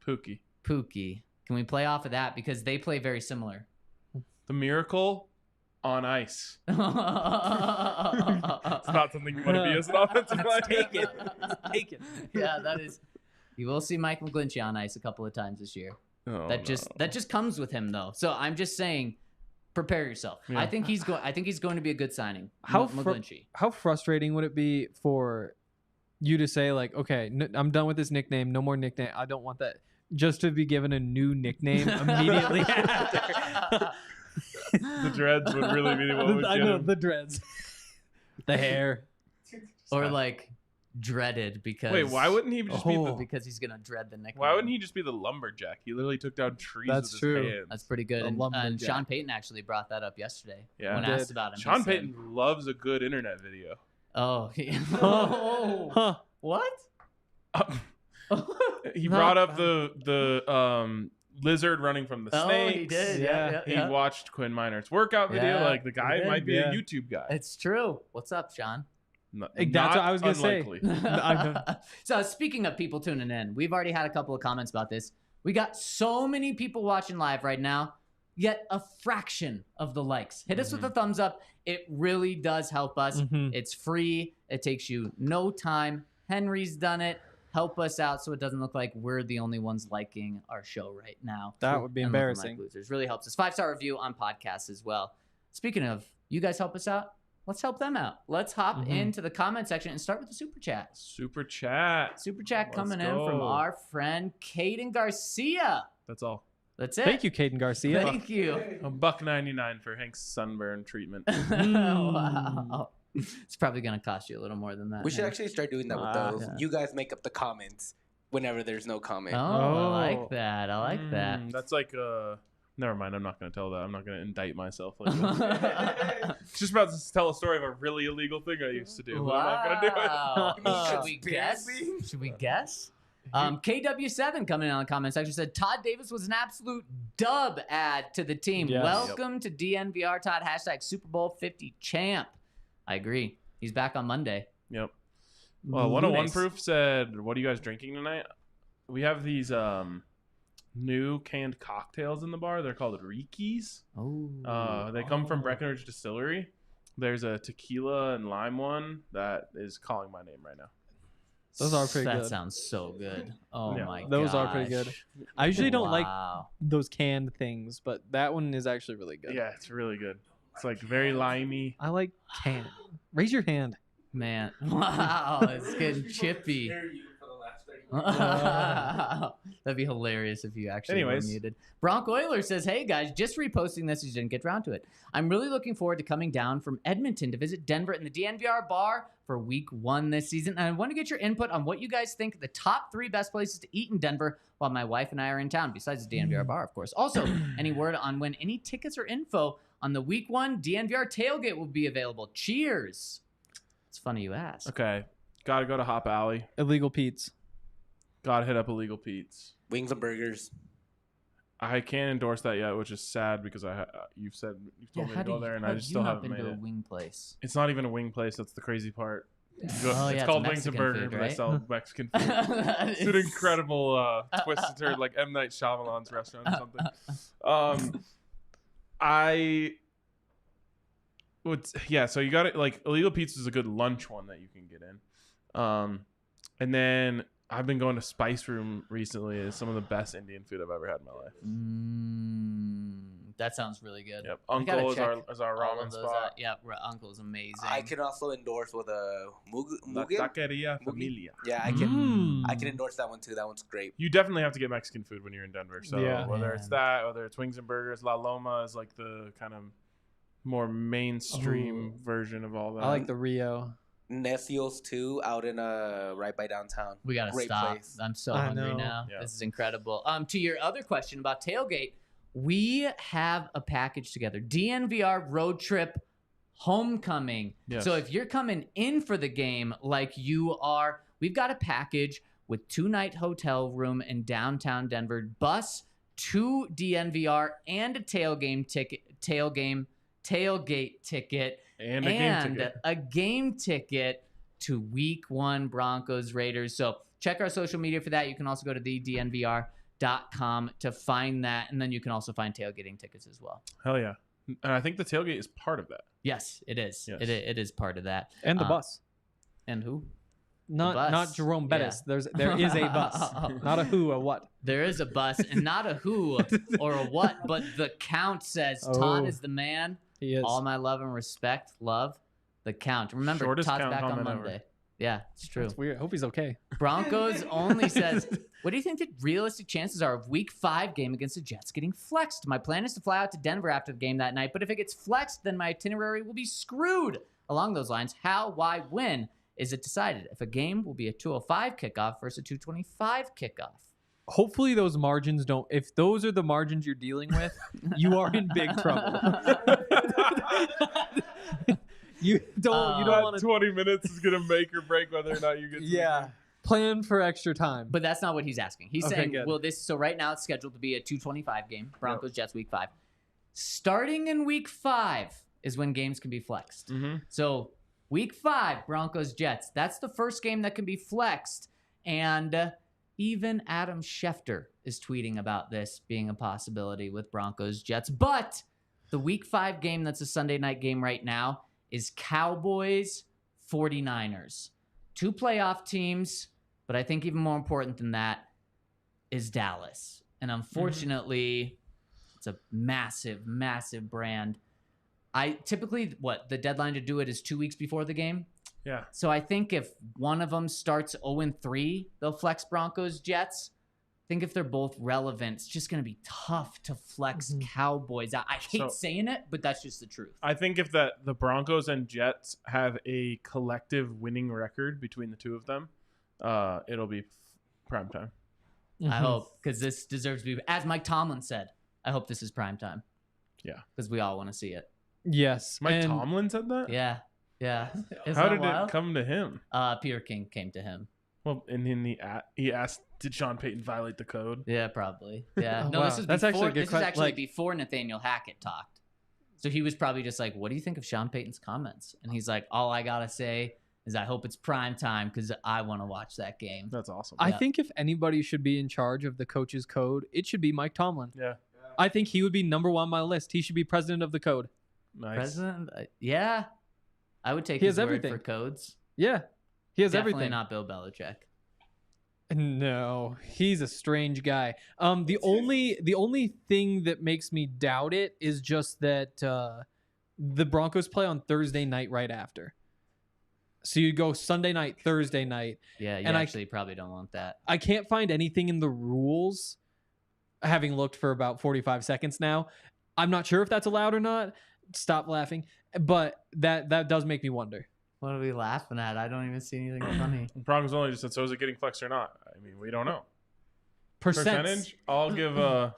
S2: Pookie.
S1: Pookie. Can we play off of that because they play very similar?
S2: The Miracle on ice. It's not something you want to be as an offensive player.
S3: Take it. Take it.
S1: Yeah, that is. You will see Mike McGlinnchy on ice a couple of times this year.
S2: Oh,
S1: That just comes with him though. So I'm just saying, prepare yourself.
S2: Yeah.
S1: I think he's going to be a good signing.
S3: How
S1: McGlinnchy?
S3: How frustrating would it be for you to say like, okay, I'm done with this nickname. No more nickname. I don't want that. Just to be given a new nickname immediately after.
S2: The dreads would really be what would
S3: I
S2: get
S3: know
S2: him.
S3: the dreads, the hair.
S1: Or like dreaded because
S2: Wait, why wouldn't he just be the?
S1: because he's gonna dread the nickname.
S2: Why wouldn't he just be the lumberjack? He literally took down trees
S3: That's
S2: with
S3: true.
S2: his hands.
S1: That's pretty good.
S3: A
S1: And
S3: lumberjack.
S1: Sean Payton actually brought that up yesterday.
S2: Yeah.
S1: When
S3: He
S1: asked
S3: did.
S1: about him. he
S2: Sean
S1: said-
S2: Payton loves a good internet video.
S1: Oh,
S3: Huh.
S1: what?
S2: He brought up the lizard running from the
S1: Oh,
S2: snakes.
S1: he did.
S3: Yeah.
S1: Yeah.
S2: He watched Quinn Miner's workout video.
S1: Yeah,
S2: Like the guy
S1: he did.
S2: might be
S3: Yeah.
S2: a YouTube guy.
S1: It's true. What's up, Sean?
S3: That's what I was gonna say.
S2: Unlikely.
S1: So speaking of people tuning in, we've already had a couple of comments about this. We got so many people watching live right now, yet a fraction of the likes. Hit us with a thumbs up. It really does help us.
S3: Mhm.
S1: It's free. It takes you no time. Henry's done it. Help us out so it doesn't look like we're the only ones liking our show right now.
S3: That would be
S1: And looking
S3: embarrassing.
S1: like losers. Really helps us. 5-star review on podcasts as well. Speaking of, you guys help us out. Let's help them out. Let's hop into the comment section and start with the super chat.
S2: Super chat.
S1: Super chat
S2: Let's
S1: coming in from
S2: go.
S1: our friend Caden Garcia.
S2: That's all.
S1: That's it.
S3: Thank you, Caden Garcia.
S1: Thank you.
S2: $1.99 for Hank's sunburn treatment.
S1: Wow. It's probably going to cost you a little more than that.
S4: We should
S1: Hank.
S4: actually start doing that with
S3: Wow.
S4: those.
S1: Yeah.
S4: You guys make up the comments whenever there's no comment.
S1: Oh, I like that. I like that.
S2: That's like never mind. I'm not going to tell that. I'm not going to indict myself like that. Just about to tell a story of a really illegal thing I used to do, but I'm not going to do it.
S1: Wow. Should we guess?
S4: Conspiracy?
S1: Should we guess? KW7 coming in on the comment section said Todd Davis was an absolute dub add to the team.
S3: Yes.
S1: Welcome to DNVR Todd. # Super Bowl 50 champ. I agree. He's back on Monday.
S2: Yep. Well, 101
S1: Lunes.
S2: Proof said, "What are you guys drinking tonight?" We have these new canned cocktails in the bar. They're called Ricky's.
S1: Oh.
S2: They come from Breckenridge Distillery. There's a tequila and lime one that is calling my name right now.
S3: Those are pretty
S1: That
S3: good.
S1: sounds so good. Oh
S2: Yeah.
S1: my god.
S3: Those are pretty good. I usually don't like
S1: Wow.
S3: those canned things, but that one is actually really good.
S2: Yeah, it's really good. It's like very limey.
S3: I like canned. Raise your hand.
S1: Man. Wow. It's getting chippy. That'd be hilarious if you actually were
S2: Anyways.
S1: muted. Bronc Oiler says, hey guys, just reposting this. You didn't get around to it. I'm really looking forward to coming down from Edmonton to visit Denver in the DNVR Bar for week 1 this season. And I want to get your input on what you guys think the top 3 best places to eat in Denver while my wife and I are in town, besides the DNVR Bar, of course. Also, any word on when any tickets or info on the week 1 DNVR tailgate will be available? Cheers. It's funny you ask.
S2: Okay, gotta go to Hop Alley.
S3: Illegal Pete's.
S2: Gotta hit up Illegal Pete's.
S4: Wings and burgers.
S2: I can't endorse that yet, which is sad because you've told me to go there, and I just still haven't made
S1: been to
S2: it.
S1: a wing place?
S2: It's not even a wing place. That's the crazy part.
S1: Oh,
S2: It's
S1: yeah,
S2: called
S1: it's
S2: Wings and
S1: Mexican
S2: Burger,
S1: food,
S2: but
S1: right?
S2: they sell Mexican food. It's an incredible twist and turn, like M. Night Shyamalan's restaurant or something. So you got it. Like Illegal Pizza is a good lunch one that you can get in. And then I've been going to Spice Room recently. It's some of the best Indian food I've ever had in my life.
S1: that sounds really good.
S2: Yep. Uncle is our ramen spot.
S1: Yeah, Uncle is amazing.
S4: I can also endorse with a
S2: La Taqueria Familia.
S4: Yeah, I can endorse that one too. That one's great.
S2: You definitely have to get Mexican food when you're in Denver. So whether it's that, whether it's wings and burgers, La Loma is like the kind of more mainstream version of all that.
S3: I like the Rio.
S4: Necios too, out in right by downtown.
S1: We gotta stop. Place. I'm so hungry now. Yeah. This is incredible. To your other question about tailgate, we have a package together. DNVR Road Trip Homecoming. Yes. So if you're coming in for the game like you are, we've got a package with 2-night hotel room in downtown Denver, bus to DNVR, and a tailgate ticket. And a game ticket to Week 1 Broncos Raiders. So check our social media for that. You can also go to thednvr.com to find that. And then you can also find tailgating tickets as well.
S2: Hell yeah. And I think the tailgate is part of that.
S1: Yes, it is. Yes. It is part of that.
S3: And the bus.
S1: And who?
S3: Not Jerome Bettis. Yeah. There is a bus. Not a who, a what.
S1: There is a bus and not a who or a what, but the count says Todd is the man.
S3: He is.
S1: All my love and respect, love the count. Remember,
S2: Shortest
S1: Todd's
S2: count
S1: back on
S2: comment
S1: Monday.
S2: ever.
S1: Yeah, it's true.
S3: That's weird. I hope he's okay.
S1: Broncos only says, what do you think the realistic chances are of Week 5 game against the Jets getting flexed? My plan is to fly out to Denver after the game that night, but if it gets flexed, then my itinerary will be screwed. Along those lines, how, why, when is it decided? If a game will be a 2:05 kickoff versus a 2:25 kickoff?
S3: Hopefully those margins don't. If those are the margins you're dealing with, you are in big trouble. You don't want to.
S2: 20 minutes is gonna make or break whether or not you get.
S3: Plan for extra time.
S1: But that's not what he's asking. He's saying, good. So right now it's scheduled to be a 2:25 game. Broncos Jets Week 5. Starting in Week 5 is when games can be flexed.
S2: Mm-hmm.
S1: So Week 5 Broncos Jets. That's the first game that can be flexed, and even Adam Schefter is tweeting about this being a possibility with Broncos Jets. But the Week 5 game that's a Sunday night game right now is Cowboys 49ers. 2 playoff teams, but I think even more important than that is Dallas. And unfortunately, it's a massive, massive brand. I typically, the deadline to do it is 2 weeks before the game.
S2: Yeah.
S1: So I think if one of them starts 0-3, they'll flex Broncos Jets. I think if they're both relevant, it's just going to be tough to flex Cowboys. I hate saying it, but that's just the truth.
S2: I think if the Broncos and Jets have a collective winning record between the two of them, it'll be primetime.
S1: I hope, because this deserves to be, as Mike Tomlin said, I hope this is primetime.
S2: Yeah.
S1: Because we all want to see it.
S3: Yes.
S2: Mike Tomlin said that?
S1: Yeah.
S2: How did it come to him?
S1: Peter King came to him.
S2: Well, and he asked, did Sean Payton violate the code?
S1: Yeah, probably. Yeah.
S3: This is
S1: actually before Nathaniel Hackett talked. So he was probably just like, what do you think of Sean Payton's comments? And he's like, all I got to say is I hope it's prime time because I want to watch that game.
S2: That's awesome.
S3: I think if anybody should be in charge of the coach's code, it should be Mike Tomlin.
S2: Yeah.
S3: I think he would be number 1 on my list. He should be president of the code.
S2: Nice.
S1: President? Yeah. I would take his word for codes.
S3: Yeah. He has
S1: Definitely
S3: everything.
S1: Not Bill Belichick.
S3: No, he's a strange guy. The only thing that makes me doubt it is just that the Broncos play on Thursday night right after. So you go Sunday night, Thursday night.
S1: Yeah, you actually probably don't want that.
S3: I can't find anything in the rules, having looked for about 45 seconds now. I'm not sure if that's allowed or not. Stop laughing. But that does make me wonder.
S1: What are we laughing at? I don't even see anything funny.
S2: Broncos only just said, so is it getting flexed or not? I mean, we don't know.
S3: Percentage?
S2: I'll give it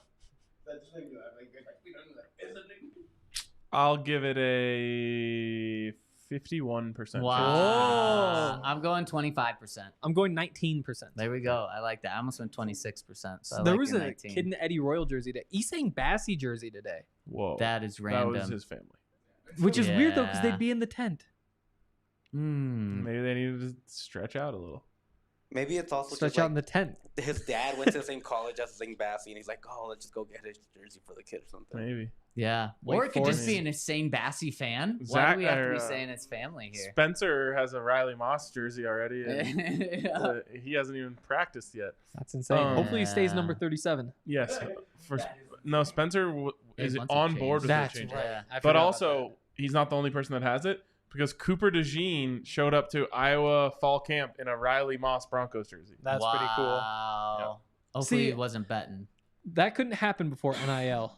S2: a 51%.
S1: Wow. I'm going 25%.
S3: I'm going 19%.
S1: There we go. I like that. I almost went 26%. So
S3: there was a kid in the Eddie Royal jersey today. Isang Bassi jersey today.
S2: Whoa.
S1: That is random.
S2: That was his family.
S3: Which is weird, though, because they'd be in the tent.
S2: Maybe they needed to stretch out a little.
S4: Maybe it's also
S3: stretch out in the tent.
S4: His dad went to the same college as Isang Bassi, and he's like, "Oh, let's just go get his jersey for the kid or something."
S2: Maybe.
S1: Yeah. Or it could just be an Isang Bassi fan. Why do we have to be saying it's family here?
S2: Spencer has a Riley Moss jersey already, and he hasn't even practiced yet.
S3: That's insane. Hopefully he stays number 37.
S2: Yes. No, Spencer is on board with the change.
S3: Right.
S2: But also, he's not the only person that has it, because Cooper DeJean showed up to Iowa fall camp in a Riley Moss Broncos jersey.
S3: That's pretty cool.
S1: Wow. Hopefully he wasn't betting.
S3: That couldn't happen before NIL.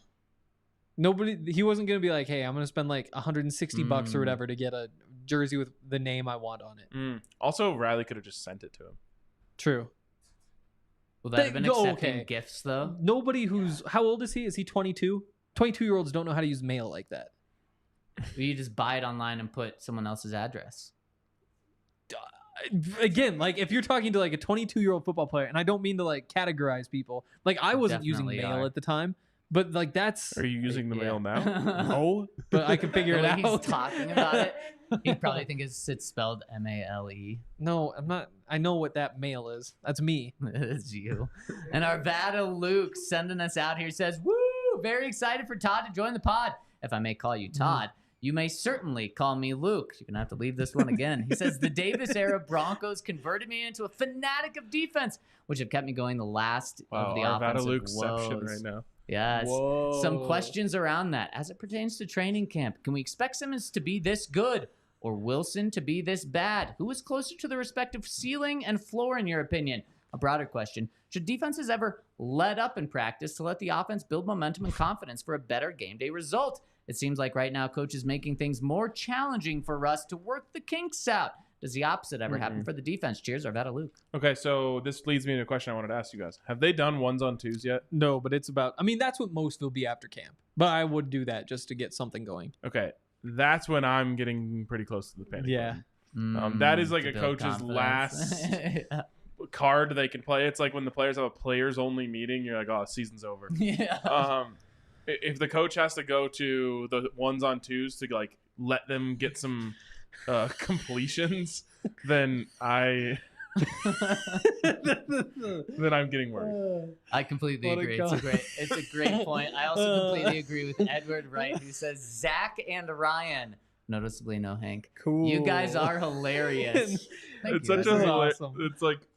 S3: He wasn't going to be like, hey, I'm going to spend like $160 or whatever to get a jersey with the name I want on it.
S2: Also, Riley could have just sent it to him.
S3: True.
S1: Will that have been accepting gifts, though?
S3: Nobody how old is he? Is he 22? 22-year-olds don't know how to use mail like that.
S1: You just buy it online and put someone else's address.
S3: Again, like if you're talking to like a 22-year-old football player, and I don't mean to like categorize people. Like I wasn't using mail at the time, but like that's.
S2: Are you using the mail now?
S3: No, but I can figure it out.
S1: He's talking about it. He'd probably think it's spelled M-A-L-E.
S3: No, I'm not. I know what that mail is. That's me.
S1: It's you. And our Vada Luke sending us out here says, "Woo! Very excited for Todd to join the pod. If I may call you Todd." You may certainly call me Luke. You're going to have to leave this one again. He says, the Davis-era Broncos converted me into a fanatic of defense, which have kept me going the last of the offensive
S2: Lukeception right now.
S1: Yes.
S2: Whoa.
S1: Some questions around that. As it pertains to training camp, can we expect Simmons to be this good or Wilson to be this bad? Who is closer to the respective ceiling and floor, in your opinion? A broader question. Should defenses ever let up in practice to let the offense build momentum and confidence for a better game day result? It seems like right now Coach is making things more challenging for us to work the kinks out. Does the opposite ever happen for the defense? Cheers, Arvada Luke.
S2: Okay, so this leads me to a question I wanted to ask you guys. Have they done 1s-on-2s yet?
S3: No, but it's about, I mean, that's what most will be after camp. But I would do that just to get something going.
S2: Okay, that's when I'm getting pretty close to the panic button. That is like a coach's last card they can play. It's like when the players have a players-only meeting, you're like, oh, season's over.
S1: Yeah.
S2: If the coach has to go to the 1s-on-2s to like let them get some completions, then I'm getting worried.
S1: I completely agree. It's a great point. I also completely agree with Edward Wright, who says Zach and Ryan. Noticeably no Hank.
S3: Cool.
S1: You guys are hilarious.
S2: It's such a
S3: awesome.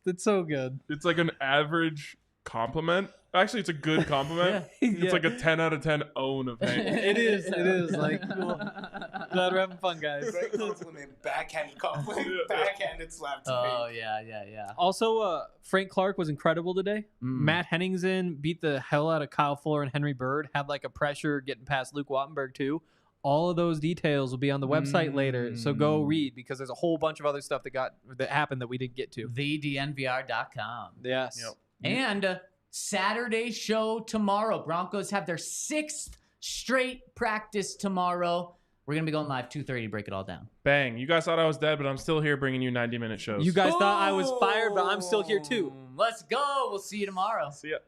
S2: It's
S3: so good.
S2: It's like an average compliment. Actually, it's a good compliment. It's like a 10 out of 10 own of Hank.
S3: It is. Like, cool. Glad we're having fun, guys.
S4: Great compliment, backhanded compliment, backhanded slap to me.
S1: Oh, yeah.
S3: Also, Frank Clark was incredible today. Matt Henningsen beat the hell out of Kyle Fuller and Henry Bird. Had like a pressure getting past Luke Wattenberg, too. All of those details will be on the website later, so go read, because there's a whole bunch of other stuff that happened that we didn't get to.
S1: TheDNVR.com.
S3: Yes.
S2: Yep.
S1: And Saturday show tomorrow. Broncos have their 6th straight practice tomorrow. We're going to be going live 2:30 to break it all down.
S2: Bang. You guys thought I was dead, but I'm still here bringing you 90-minute shows.
S3: You guys thought I was fired, but I'm still here too.
S1: Let's go. We'll see you tomorrow.
S2: See ya.